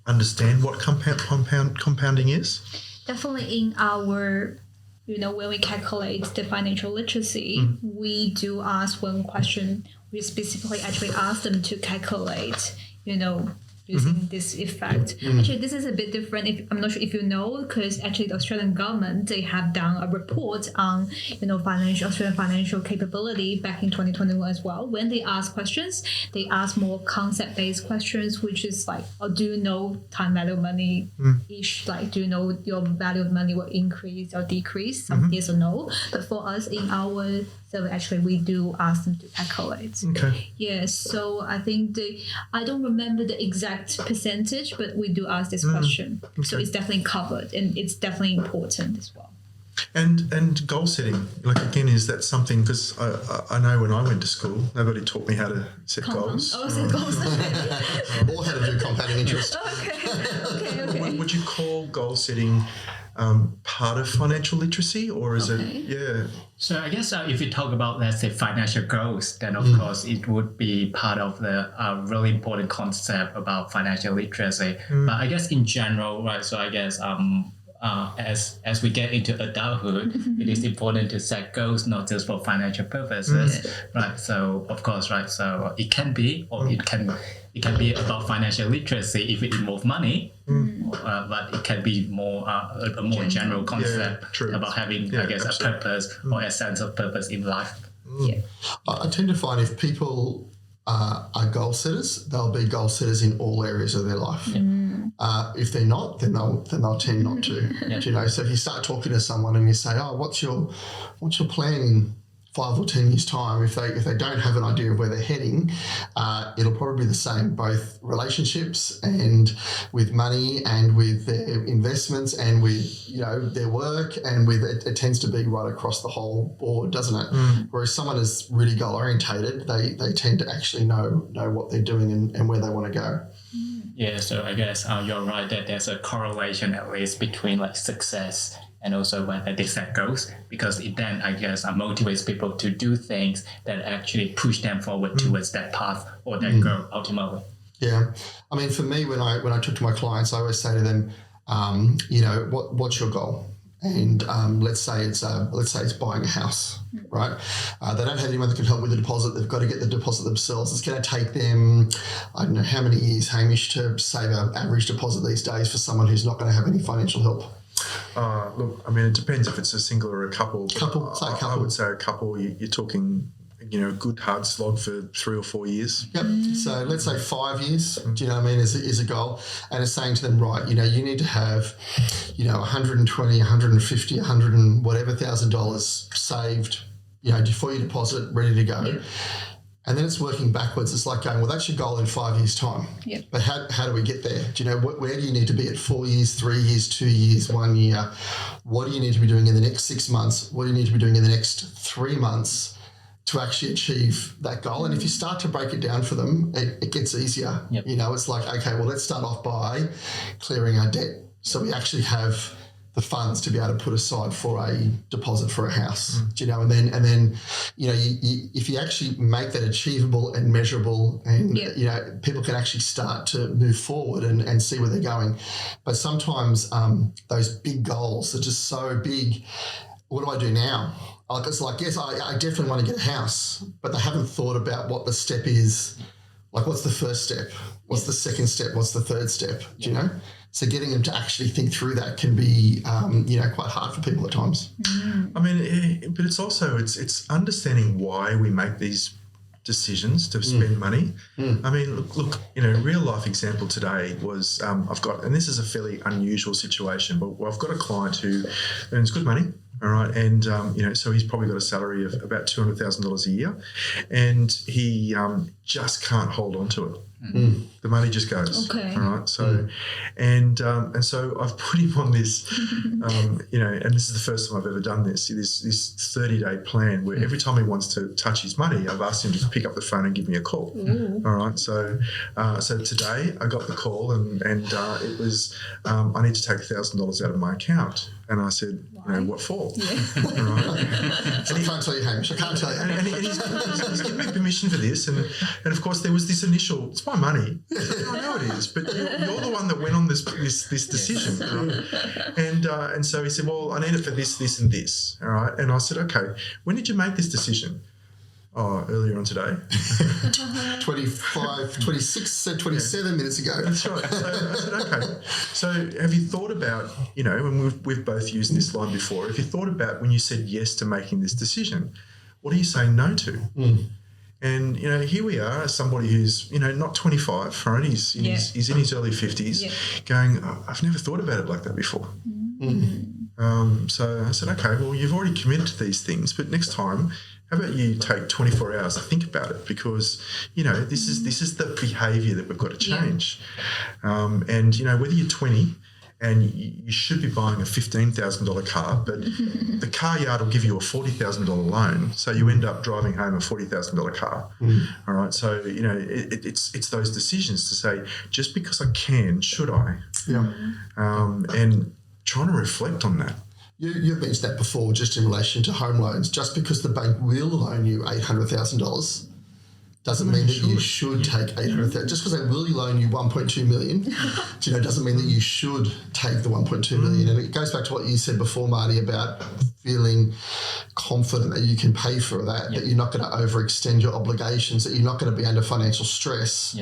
understand what compounding is? Definitely in our, when we calculate the financial literacy, we do ask one question. We specifically actually ask them to calculate, using this effect. Actually, this is a bit different. I'm not sure if you know, because actually the Australian government, they have done a report on, Australian financial capability back in 2021 as well. When they ask questions, they ask more concept-based questions, which is like, do you know time value of money-ish? Like, do you know your value of money will increase or decrease? Some yes or no. But for us in our survey, actually, we do ask them to calculate. Okay. Yes. So I think I don't remember the exact percentage, but we do ask this question. Okay. So it's definitely covered, and it's definitely important as well. And goal setting, like again, is that something? Because I know when I went to school, nobody taught me how to set goals. Set goals. Or how to do compounding interest. Okay. Would you call goal setting part of financial literacy, or is it? Yeah. So I guess if you talk about, let's say, financial goals, then of course it would be part of the really important concept about financial literacy. But I guess in general, right? So I guess as we get into adulthood, it is important to set goals not just for financial purposes, right? So of course, right? So it can be, or it can be about financial literacy if it involves money, but it can be more a more general concept about having, I guess, absolutely. A purpose or a sense of purpose in life. I tend to find if people are goal setters, they'll be goal setters in all areas of their life. If they're not, then they'll tend not to. So if you start talking to someone and you say, "Oh, what's your plan in 5 or 10 years' time?" If they don't have an idea of where they're heading, it'll probably be the same, both relationships and with money and with their investments and with their work and with it tends to be right across the whole board, doesn't it? Whereas someone is really goal orientated, they tend to actually know what they're doing and where they want to go. Yeah, so I guess you're right that there's a correlation at least between like success and also when they set goals, because it then, I guess, motivates people to do things that actually push them forward towards that path or that goal ultimately. Yeah. I mean, for me, when I talk to my clients, I always say to them, what's your goal? And let's say it's buying a house, right? They don't have anyone that can help with the deposit. They've got to get the deposit themselves. It's going to take them, I don't know how many years, Hamish, to save an average deposit these days for someone who's not going to have any financial help. Look, I mean, it depends if it's a single or a couple. Say a couple. I would say a couple. You're talking a good hard slog for 3 or 4 years. Yep. So let's say 5 years, do you know what I mean, is a goal. And it's saying to them, right, you need to have, 120, 150, 100 and whatever $1,000 saved, for your deposit, ready to go. Yep. And then it's working backwards. It's like going, well, that's your goal in 5 years' time. Yep. But how do we get there? Do you know, where do you need to be at 4 years, 3 years, 2 years, 1 year? What do you need to be doing in the next 6 months? What do you need to be doing in the next 3 months to actually achieve that goal? And if you start to break it down for them, it gets easier. Yep. It's like, okay, well, let's start off by clearing our debt. So we actually have the funds to be able to put aside for a deposit for a house, and then if you actually make that achievable and measurable, and people can actually start to move forward and see where they're going. But sometimes those big goals are just so big. What do I do now? It's like, yes, I definitely want to get a house, but they haven't thought about what the step is. Like, what's the first step? What's the second step? What's the third step? Do you know? So getting them to actually think through that can be, quite hard for people at times. I mean, but it's also, it's understanding why we make these decisions to spend money. I mean, look, real life example today was I've got, and this is a fairly unusual situation, but I've got a client who earns good money. All right. And, so he's probably got a salary of about $200,000 a year, and he just can't hold on to it. The money just goes. Okay. All right. So, and so I've put him on this, and this is the first time I've ever done this 30-day plan where every time he wants to touch his money, I've asked him to pick up the phone and give me a call. All right. So, today I got the call and it was, I need to take $1,000 out of my account. And I said, what for? Yeah. Right. I can't tell you, Hamish. I can't tell you. And he's given me permission for this. And of course, there was this initial, it's my money. I know it is, but you're the one that went on this decision. Right? And so he said, well, I need it for this, this, and this. All right. And I said, okay, when did you make this decision? Oh, earlier on today. 25, 26, 27 minutes ago. That's right. So I said, okay. So have you thought about, and we've both used this line before, have you thought about when you said yes to making this decision, what are you saying no to? And, here we are, somebody who's, not 25, right? He's in his early 50s going, oh, I've never thought about it like that before. So I said, okay, well, you've already committed to these things, but next time, how about you take 24 hours to think about it? Because, this is the behaviour that we've got to change. And, whether you're 20 and you should be buying a $15,000 car, but the car yard will give you a $40,000 loan, so you end up driving home a $40,000 car. All right, so, it's those decisions to say, just because I can, should I? Yeah. And trying to reflect on that. You've mentioned that before, just in relation to home loans. Just because the bank will loan you $800,000 doesn't mean that you should take $800,000. Just because they will loan you $1.2 million, doesn't mean that you should take the $1.2 million. And it goes back to what you said before, Marty, about feeling confident that you can pay for that, that you're not going to overextend your obligations, that you're not going to be under financial stress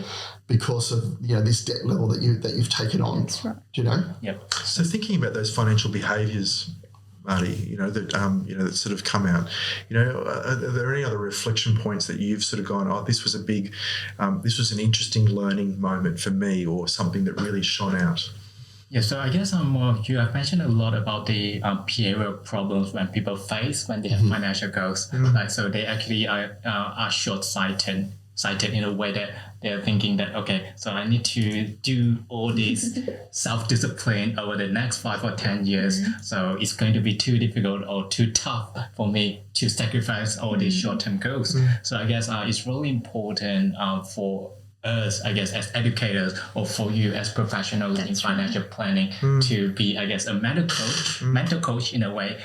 because of this debt level that you've taken on. That's right. Do you know? Yep. So thinking about those financial behaviours, Marty, that sort of come out. Are there any other reflection points that you've sort of gone, oh, this was this was an interesting learning moment for me, or something that really shone out? Yeah, so I guess you have mentioned a lot about the behavioral problems when people face when they have financial goals. Like, so they actually are short-sighted in a way that they're thinking that, okay, so I need to do all this self-discipline over the next 5 or 10 years. So it's going to be too difficult or too tough for me to sacrifice all these short-term goals. So I guess it's really important for us, I guess, as educators, or for you as professionals in financial planning, to be, I guess, a mental coach in a way.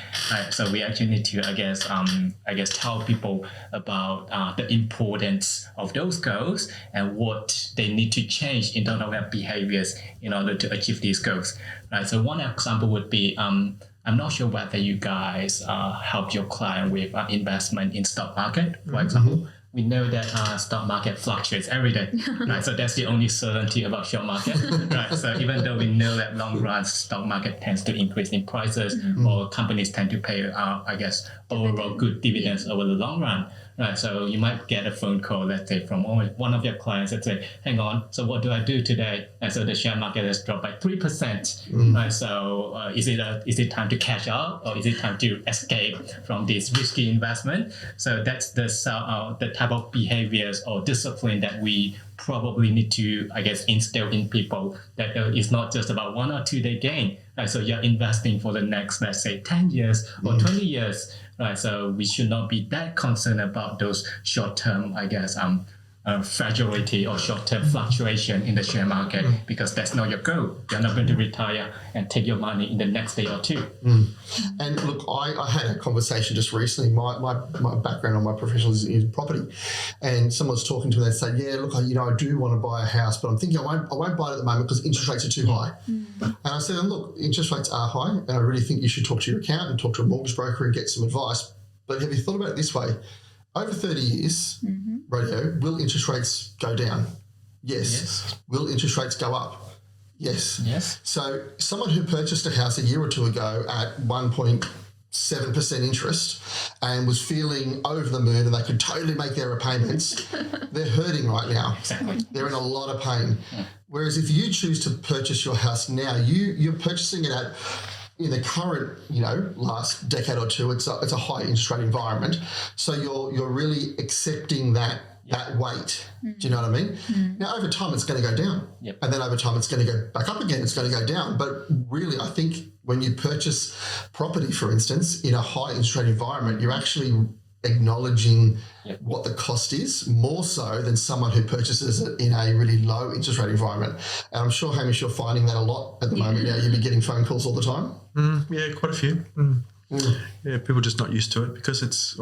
So we actually need to, I guess, tell people about the importance of those goals and what they need to change in terms of their behaviors in order to achieve these goals. Right. So one example would be, I'm not sure whether you guys help your client with investment in stock market, for example. We know that stock market fluctuates every day, right? So that's the only certainty about short market, right? So even though we know that long run stock market tends to increase in prices, or companies tend to pay, I guess, overall good dividends over the long run, right? So you might get a phone call, let's say, from one of your clients that say, hang on, so what do I do today? And so the share market has dropped by 3%, right? So is it time to cash out, or is it time to escape from this risky investment? So that's the type of behaviors or discipline that we probably need to, I guess, instill in people, that it's not just about 1 or 2 day gain. Right? So you're investing for the next, let's say, 10 years or 20 years. Right? So we should not be that concerned about those short-term, I guess, fragility or short-term fluctuation in the share market, because that's not your goal. You're not going to retire and take your money in the next day or two. And look, I had a conversation just recently. My background on my professional is property, and someone was talking to me. They said, "Yeah, look, I do want to buy a house, but I'm thinking I won't buy it at the moment because interest rates are too high." And I said, "Look, interest rates are high, and I really think you should talk to your accountant, talk to a mortgage broker, and get some advice. But have you thought about it this way? Over 30 years, radio, will interest rates go down? Yes. Will interest rates go up? Yes. So someone who purchased a house a year or two ago at 1.7% interest and was feeling over the moon and they could totally make their repayments, they're hurting right now. Exactly. They're in a lot of pain. Whereas if you choose to purchase your house now, you're purchasing it at, in the current, last decade or two, it's a high interest rate environment. So you're really accepting that weight. Do you know what I mean? Now, over time, it's going to go down. Yep. And then over time, it's going to go back up again. It's going to go down. But really, I think when you purchase property, for instance, in a high interest rate environment, you're actually acknowledging what the cost is, more so than someone who purchases it in a really low interest rate environment. And I'm sure, Hamish, you're finding that a lot at the moment now. You'll be getting phone calls all the time. Yeah, quite a few. Yeah, people are just not used to it because it's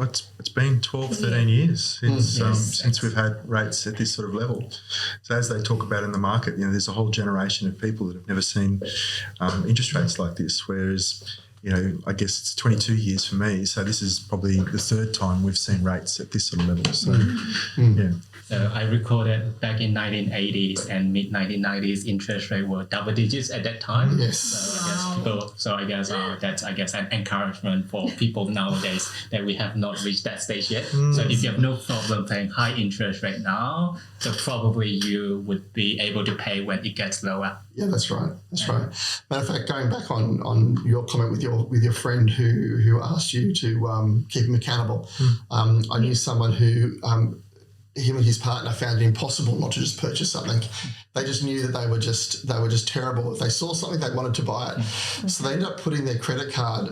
been 12, 13 years since we've had rates at this sort of level. So as they talk about in the market, there's a whole generation of people that have never seen interest rates like this, whereas I guess it's 22 years for me. So this is probably the third time we've seen rates at this sort of level. So, yeah. So I recorded back in 1980s and mid 1990s, interest rate were double digits at that time. Yes. So I guess that's an encouragement for people nowadays that we have not reached that stage yet. So if you have no problem paying high interest rate now, so probably you would be able to pay when it gets lower. Yeah, that's right. Matter of fact, going back on your comment with your friend who asked you to keep him accountable, I knew someone who him and his partner found it impossible not to just purchase something. They just knew that they were just terrible. If they saw something, they wanted to buy it. So they ended up putting their credit card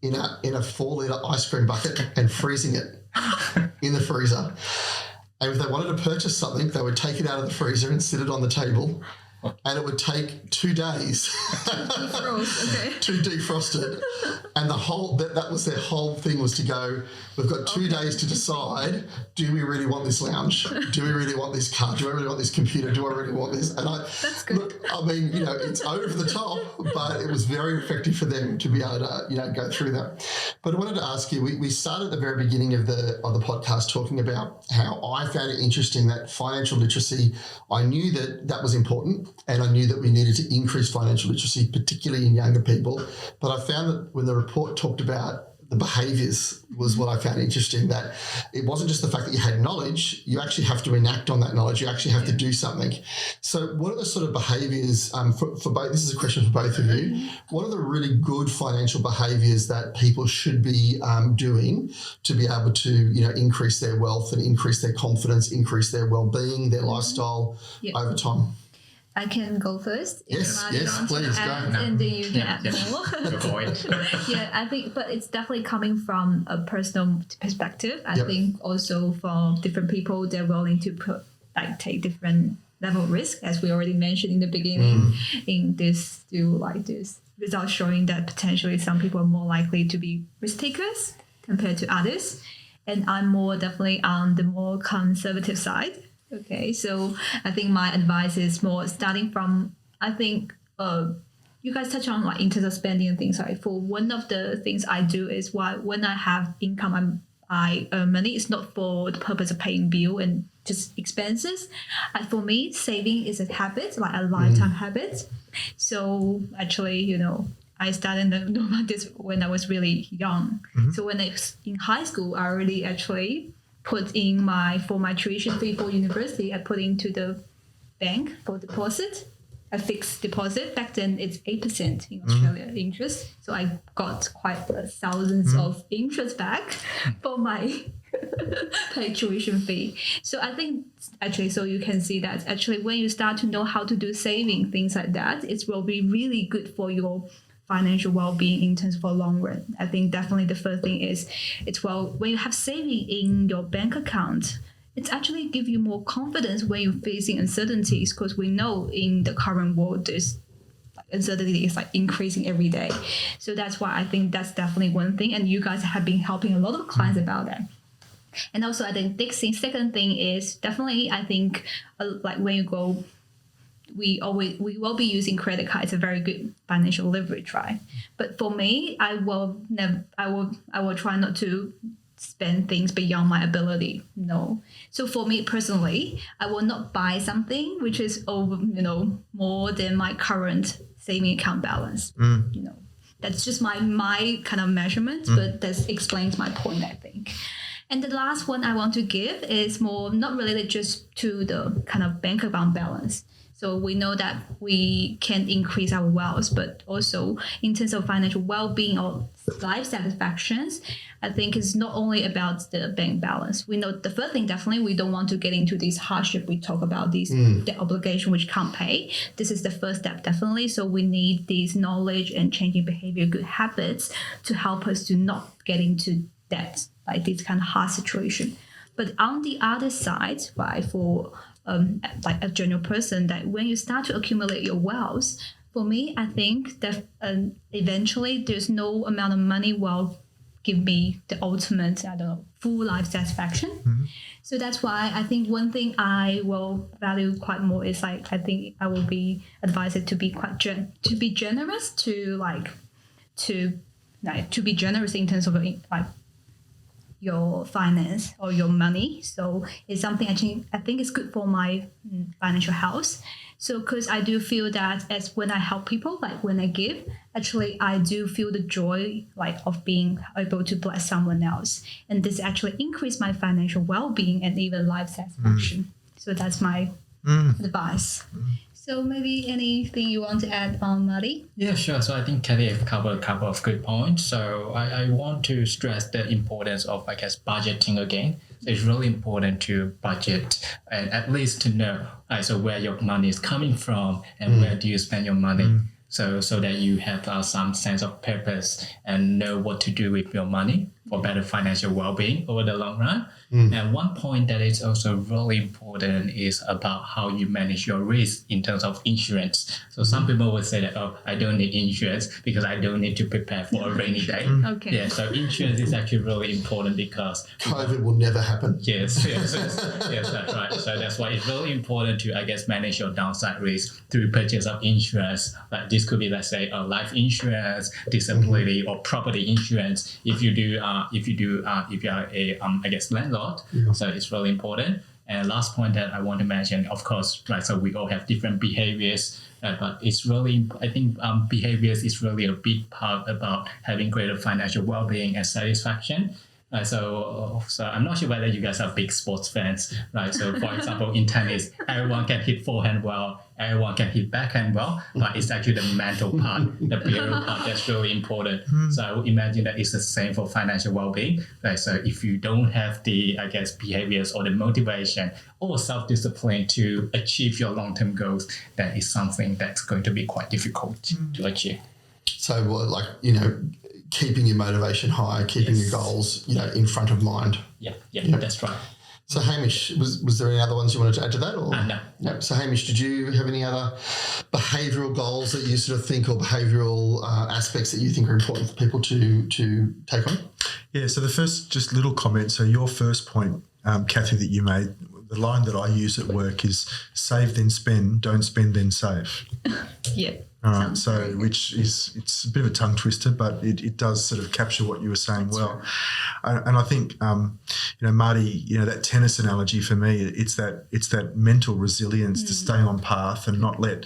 in a 4-litre ice cream bucket and freezing it in the freezer. And if they wanted to purchase something, they would take it out of the freezer and sit it on the table. And it would take 2 days to defrost it. And that was their whole thing, was to go, we've got 2 days to decide, do we really want this lounge? Do we really want this car? Do I really want this computer? Do I really want this? And That's good. Look, I mean, it's over the top, but it was very effective for them to be able to, go through that. But I wanted to ask you, we started at the very beginning of the podcast talking about how I found it interesting that financial literacy, I knew that was important, and I knew that we needed to increase financial literacy, particularly in younger people. But I found that when the report talked about the behaviours was what I found interesting, that it wasn't just the fact that you had knowledge, you actually have to enact on that knowledge, you actually have to do something. So what are the sort of behaviours, for both, this is a question for both of you, what are the really good financial behaviours that people should be doing to be able to, increase their wealth and increase their confidence, increase their well-being, their lifestyle over time? I can go first. Yes, please, go. And then you can add more. Go for it. Yeah, I think, but it's definitely coming from a personal perspective. I think also for different people, they're willing to take different level of risk, as we already mentioned in the beginning. In this results showing that potentially some people are more likely to be risk takers compared to others, and I'm more definitely on the more conservative side. Okay, so I think my advice is more starting from, I think you guys touch on in terms of spending and things like, for one of the things I do is when I have income, I earn money. It's not for the purpose of paying bill and just expenses. For me, saving is a habit, like a lifetime habit. So actually, I started doing this when I was really young. So when I was in high school, I really actually put in for my tuition fee for university, I put into the bank for deposit, a fixed deposit. Back then it's 8% in Australia interest. So I got quite thousands of interest back for my paid tuition fee. So I think actually, so you can see that actually when you start to know how to do saving, things like that, it will be really good for your financial well-being in terms of a long run. I think definitely the first thing is when you have saving in your bank account, it's actually give you more confidence when you're facing uncertainties, because we know in the current world there's uncertainty is increasing every day. So that's why I think that's definitely one thing, and you guys have been helping a lot of clients about that. And also I think second thing is definitely, I think when you go, we will be using credit card. It's a very good financial leverage, right? But for me, I will try not to spend things beyond my ability. No. So for me personally, I will not buy something which is over, more than my current saving account balance. That's just my kind of measurement, but that explains my point, I think. And the last one I want to give is more not related just to the kind of bank account balance. So we know that we can increase our wealth, but also in terms of financial well-being or life satisfactions, I think it's not only about the bank balance. We know the first thing, definitely, we don't want to get into this hardship. We talk about these debt obligation which can't pay. This is the first step, definitely. So we need this knowledge and changing behavior, good habits to help us to not get into debt, like this kind of hard situation. But on the other side, right, for like a general person, that when you start to accumulate your wealth, for me, I think that eventually there's no amount of money will give me the ultimate, full life satisfaction. So that's why I think one thing I will value quite more is I think I will be advised to be quite to be generous to be generous in terms of your finance or your money. So it's something I think is good for my financial health. So because I do feel that as when I help people, when I give, actually I do feel the joy of being able to bless someone else. And this actually increase my financial well-being and even life satisfaction. So that's my advice. So maybe anything you want to add on, Mardy? Yeah, sure. So I think Cathy have covered a couple of good points. So I want to stress the importance of, budgeting again. So it's really important to budget and at least to know so where your money is coming from and where do you spend your money. So that you have some sense of purpose and know what to do with your money for better financial well-being over the long run. And one point that is also really important is about how you manage your risk in terms of insurance. So some people would say that, I don't need insurance because I don't need to prepare for a rainy day. Okay. Yeah, so insurance is actually really important because COVID will never happen. Yes, that's right. So that's why it's really important to, manage your downside risk through purchase of insurance. Like this could be, let's say, a life insurance, disability, or property insurance. If you are a, landlord. So it's really important. And last point that I want to mention, of course, so we all have different behaviors, but it's really, I think behaviors is really a big part about having greater financial well-being and satisfaction. So I'm not sure whether you guys are big sports fans, right? So for example, in tennis, everyone can hit forehand well, everyone can hit backhand well, but it's actually the mental part, the behavioral part that's really important. So I would imagine that it's the same for financial well-being, right? So if you don't have the, behaviors or the motivation or self-discipline to achieve your long-term goals, that is something that's going to be quite difficult to achieve. So keeping your motivation high, keeping your goals, in front of mind. Yeah, that's right. So Hamish, was there any other ones you wanted to add to that? Or No. So Hamish, did you have any other behavioural goals that you sort of think, or behavioural aspects that you think are important for people to take on? Yeah, so the first just little comment. So your first point, Cathy, that you made, the line that I use at work is save then spend, don't spend then save. Yeah. All right, so it's a bit of a tongue twister, but it does sort of capture what you were saying well. And I think, Mardy, that tennis analogy for me, it's that mental resilience to stay on path and not let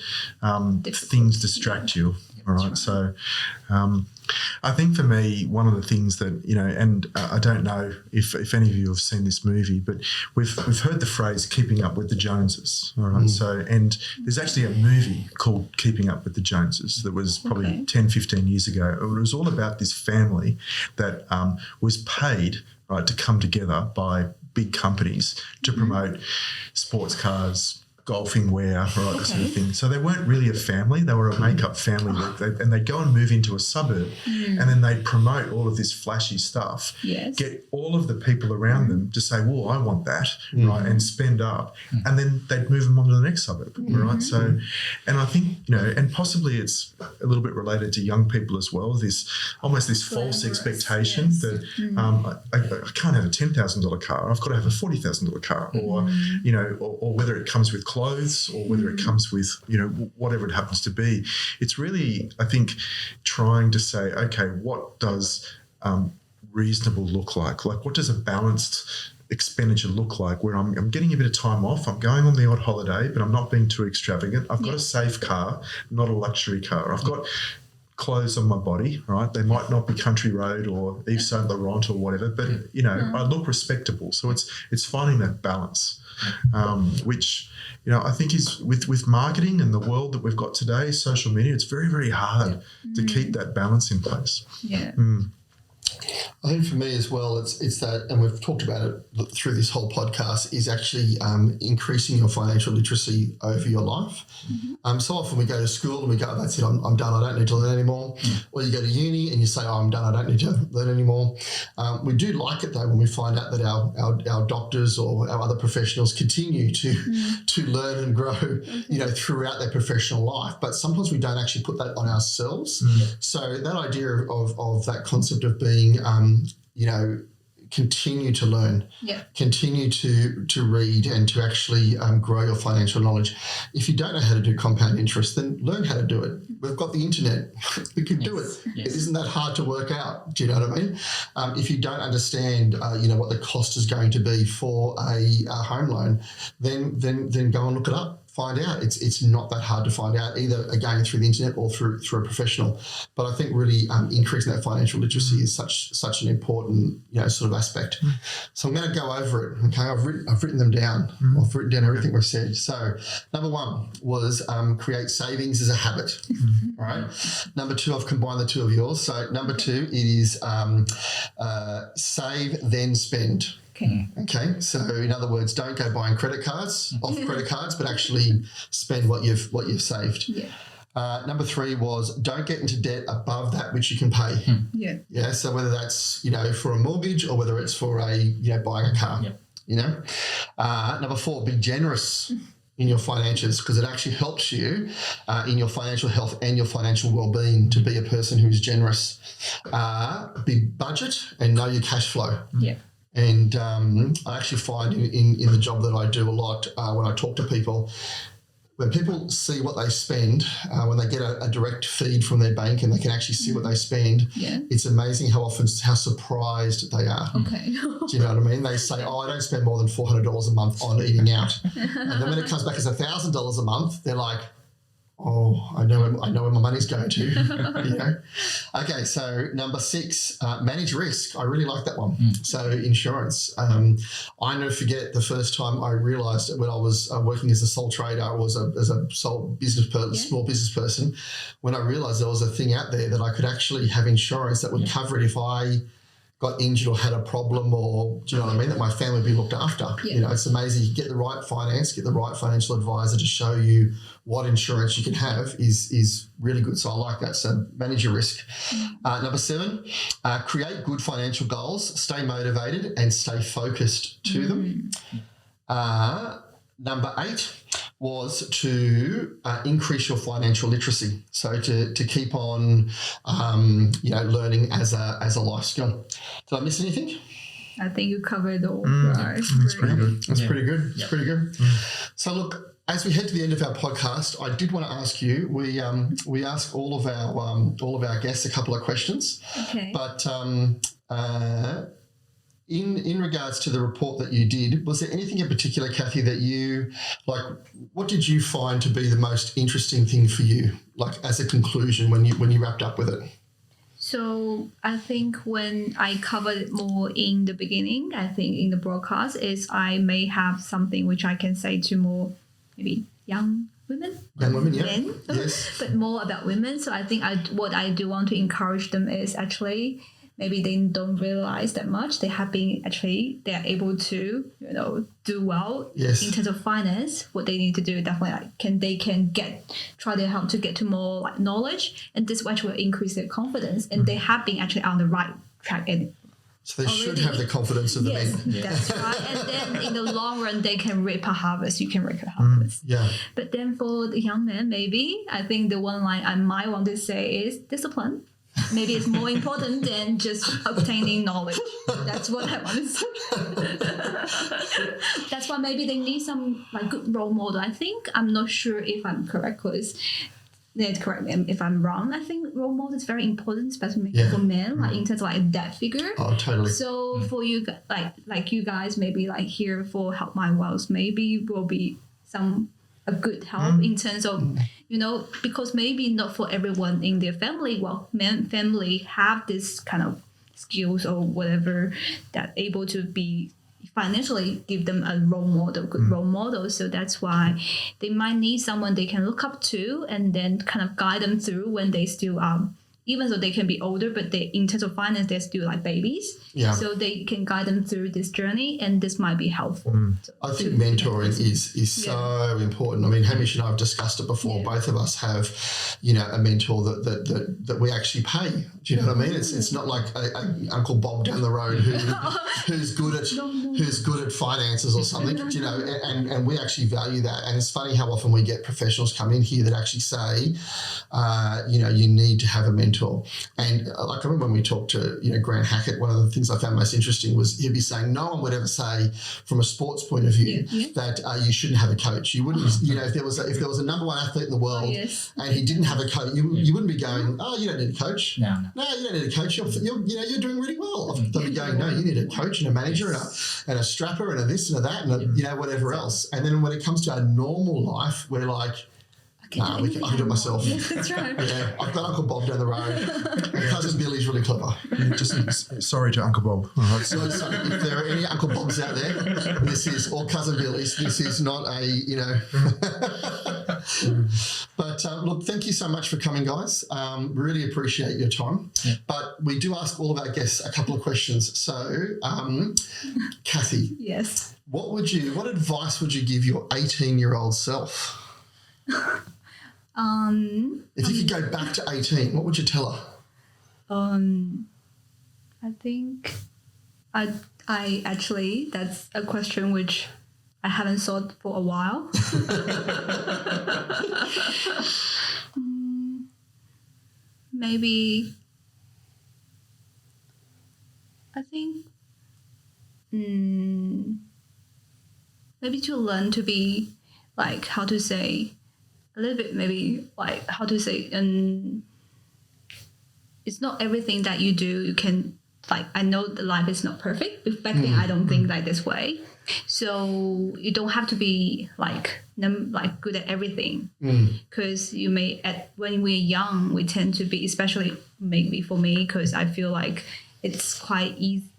things distract you. All right, so I think for me, one of the things that, and I don't know if any of you have seen this movie, but we've heard the phrase keeping up with the Joneses, all right? So, and there's actually a movie called Keeping Up with the Joneses that was probably 10, 15 years ago. It was all about this family that was paid, right, to come together by big companies to promote sports cars, golfing wear, right, that sort of thing. So they weren't really a family. They were a make-up family. And they'd go and move into a suburb and then they'd promote all of this flashy stuff, get all of the people around them to say, well, I want that, right, and spend up. And then they'd move them on to the next suburb, right? So, and I think, and possibly it's a little bit related to young people as well, this false expectation that I can't have a $10,000 car. I've got to have a $40,000 car or, or whether it comes with clothes or whether it comes with, whatever it happens to be. It's really, I think, trying to say, okay, what does reasonable look like? Like, what does a balanced expenditure look like where I'm getting a bit of time off, I'm going on the odd holiday, but I'm not being too extravagant. I've got a safe car, not a luxury car. I've got clothes on my body, right? They might not be Country Road or Yves Saint Laurent or whatever, but, I look respectable. So it's finding that balance, which, I think is with marketing and the world that we've got today, social media, it's very, very hard to keep that balance in place. Yeah. I think for me as well, it's that, and we've talked about it through this whole podcast, is actually increasing your financial literacy over your life. So often we go to school and we go, that's it, I'm done, I don't need to learn anymore. Or you go to uni and you say, I'm done, I don't need to learn anymore. We do like it though when we find out that our doctors or our other professionals continue to learn and grow, throughout their professional life. But sometimes we don't actually put that on ourselves. So that idea of that concept of being, continue to learn, continue to read and to actually grow your financial knowledge. If you don't know how to do compound interest, then learn how to do it. We've got the internet. We can do it. It isn't that hard to work out. Do you know what I mean? If you don't understand, what the cost is going to be for a home loan, then go and look it up. Find out. It's not that hard to find out, either again through the internet or through a professional. But I think really increasing that financial literacy is such an important sort of aspect. So I'm going to go over it. Okay, I've written them down. I've written down everything we've said. So number one was create savings as a habit. All right. Number two, I've combined the two of yours. So number two, it is save then spend. Okay. So in other words, don't go buying credit cards off credit cards, but actually spend what you've saved. Number three was don't get into debt above that which you can pay. Yeah. So whether that's for a mortgage or whether it's for buying a car. Number four, be generous in your finances because it actually helps you in your financial health and your financial well-being to be a person who's generous. Be budget and know your cash flow. And I actually find in the job that I do a lot when I talk to people, when people see what they spend, when they get a direct feed from their bank and they can actually see what they spend, it's amazing how surprised they are. Okay. Do you know what I mean? They say, I don't spend more than $400 a month on eating out. And then when it comes back as $1,000 a month, they're like, oh, I know where my money's going to. Okay, so number six, manage risk. I really like that one. So insurance. I never forget the first time I realised when I was working as a sole trader or as a sole business person, small business person, when I realised there was a thing out there that I could actually have insurance that would cover it if I got injured or had a problem or, do you know what I mean, that my family would be looked after. It's amazing. You get the right finance, get the right financial advisor to show you what insurance you can have is really good. So I like that. So manage your risk. Number seven, create good financial goals, stay motivated and stay focused to them. Number eight was to increase your financial literacy. So to keep on, learning as a life skill. Did I miss anything? I think you covered all. That's pretty good. That's pretty good. It's pretty good. So look, as we head to the end of our podcast, I did want to ask you. We ask all of our guests a couple of questions. Okay. But in regards to the report that you did, was there anything in particular, Cathy, that you like? What did you find to be the most interesting thing for you, like as a conclusion when you wrapped up with it? So I think when I covered it more in the beginning, I think in the broadcast is I may have something which I can say to more maybe young women, men, Yes. but more about women. So I think what I do want to encourage them is actually maybe they don't realize that much. They are able to, do well Yes. in terms of finance. What they need to do definitely they can try their help to get to more knowledge, and this actually will increase their confidence, and they have been actually on the right track. And So they should have the confidence of the yes, men. that's right. And then in the long run, they can reap a harvest. You can reap a harvest. Yeah. But then for the young men, maybe I think the one line I might want to say is discipline. Maybe it's more important than just obtaining knowledge. That's what I want to say. That's why maybe they need some good role model. I think I'm not sure if I'm correct, because correct me if I'm wrong. I think role model is very important, especially for men, in terms of that figure. Oh, totally. So for you, like you guys, maybe here for Help My Wealth, maybe will be a good help in terms of, because maybe not for everyone in their family, family have this kind of skills or whatever that able to be financially give them a good role model. So that's why they might need someone they can look up to and then kind of guide them through when they still even though they can be older, but in terms of finance, they're still like babies. Yeah. So they can guide them through this journey, and this might be helpful. I think mentoring is so important. I mean, Hamish and I have discussed it before. Both of us have, a mentor that we actually pay. Do you know what I mean? It's not like a Uncle Bob down the road who's good at finances or something. And we actually value that. And it's funny how often we get professionals come in here that actually say, you need to have a mentor. And I remember when we talked to Grant Hackett, one of the things I found most interesting was he'd be saying no one would ever say from a sports point of view that you shouldn't have a coach. You wouldn't, if there was a number one athlete in the world and he didn't have a coach, you wouldn't be going, oh, you don't need a coach. No, you don't need a coach. You're doing really well. They'll be going, no, you need a coach and a manager and a strapper and a this and a that and whatever else. And then when it comes to our normal life, we're like, I can do it myself. Yes, that's right. Yeah, I've got Uncle Bob down the road. And cousin Billy's really clever. Just sorry to Uncle Bob. All right. So if there are any Uncle Bobs out there, or cousin Billy's, this is not But look, thank you so much for coming, guys. Really appreciate your time. Yeah. But we do ask all of our guests a couple of questions. So, Cathy. Yes. What advice would you give your 18-year-old self? If you could go back to 18, what would you tell her? I think I actually, that's a question which I haven't thought for a while. Maybe I think maybe to learn to be how to say a little bit, maybe how to say, it's not everything that you do you can I know that life is not perfect, but back then I don't think this way. So you don't have to be good at everything, because you may when we're young we tend to be, especially maybe for me, because I feel like it's quite easy.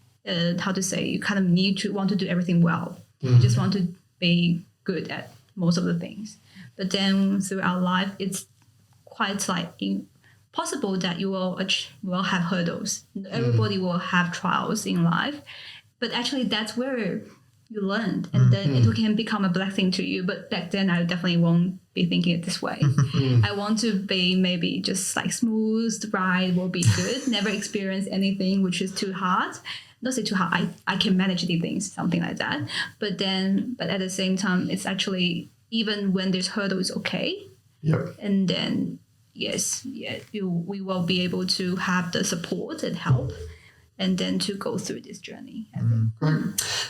How to say, you kind of want to do everything well. You just want to be good at most of the things. But then throughout life, it's quite possible that you will have hurdles. Everybody will have trials in life, but actually that's where you learned, and then it can become a blessing to you. But back then, I definitely won't be thinking it this way. I want to be maybe just smooth ride will be good. Never experience anything which is too hard. Not say too hard. I can manage these things, something like that. But at the same time, it's actually, even when there's hurdles, okay. Yep. And then we will be able to have the support and help, and then to go through this journey. I think. Great.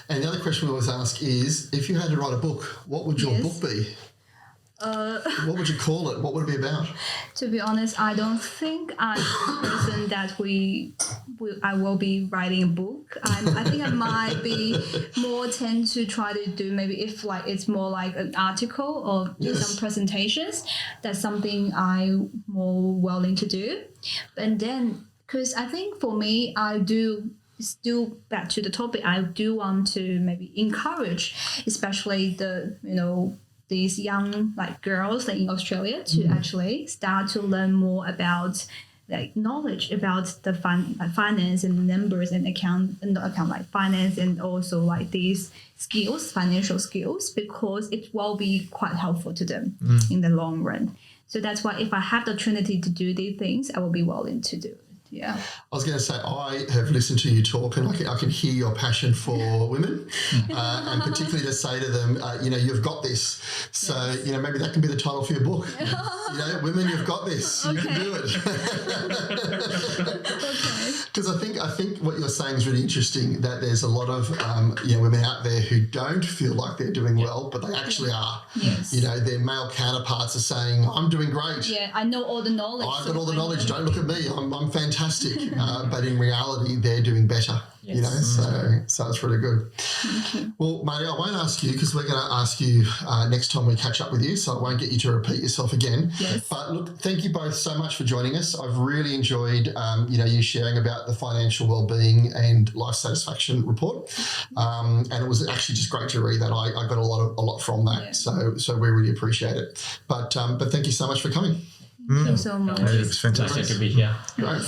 And the other question we always ask is, if you had to write a book, what would your book be? What would you call it? What would it be about? To be honest, I don't think I'm the person that I will be writing a book. I think I might be more tend to try to do, maybe if it's more like an article or do some presentations. That's something I'm more willing to do. And then Because I think for me, I do still back to the topic. I do want to maybe encourage, especially these young girls in Australia to actually start to learn more about knowledge about the finance and numbers and account finance, and also these skills, financial skills, because it will be quite helpful to them in the long run. So that's why if I have the opportunity to do these things, I will be willing to do it. Yeah. I was going to say, I have listened to you talk, and I can hear your passion for women, and particularly to say to them, you've got this. So, maybe that can be the title for your book. Women, you've got this. Okay. You can do it. Because I think what you're saying is really interesting, that there's a lot of women out there who don't feel like they're doing well, but they actually are. Yes. Their male counterparts are saying, I'm doing great. Yeah, I know all the knowledge. I've got all the knowledge. Don't look at me. I'm fantastic. But in reality, they're doing better. Yes. So it's really good. Thank you. Well, Mardy, I won't ask you, because we're going to ask you next time we catch up with you, so I won't get you to repeat yourself again. Yes. But look, thank you both so much for joining us. I've really enjoyed, you sharing about the financial wellbeing and life satisfaction report, and it was actually just great to read that. I got a lot from that. Yeah. So we really appreciate it. But thank you so much for coming. Thank you so much. It was fantastic. Pleasure to be here. Great.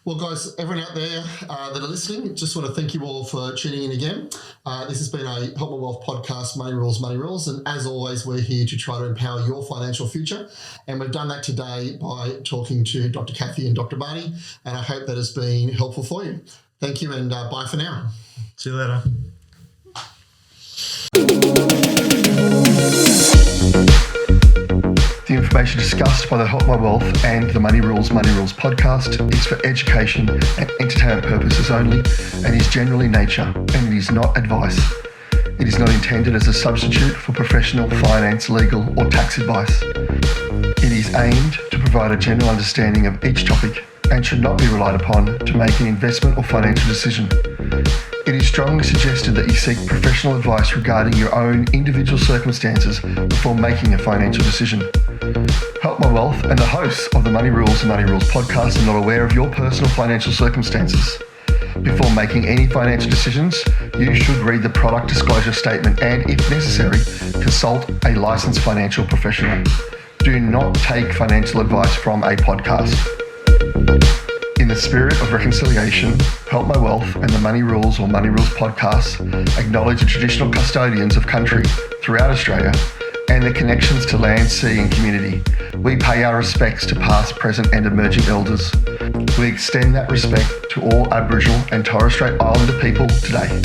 Well, guys, everyone out there that are listening, just want to thank you all for tuning in again. This has been a Help My Wealth podcast, Money Rules, Money Rules. And as always, we're here to try to empower your financial future. And we've done that today by talking to Dr. Cathy and Dr. Mardy. And I hope that has been helpful for you. Thank you, and bye for now. See you later. The information discussed by the Help My Wealth and the Money Rules podcast is for education and entertainment purposes only, and is general in nature, and it is not advice. It is not intended as a substitute for professional finance, legal or tax advice. It is aimed to provide a general understanding of each topic and should not be relied upon to make an investment or financial decision. It is strongly suggested that you seek professional advice regarding your own individual circumstances before making a financial decision. Help My Wealth and the hosts of the Money Rules and Money Rules podcast are not aware of your personal financial circumstances. Before making any financial decisions, you should read the product disclosure statement and, if necessary, consult a licensed financial professional. Do not take financial advice from a podcast. In the spirit of reconciliation, Help My Wealth and the Money Rules or Money Rules podcasts acknowledge the traditional custodians of country throughout Australia and their connections to land, sea and community. We pay our respects to past, present and emerging elders. We extend that respect to all Aboriginal and Torres Strait Islander people today.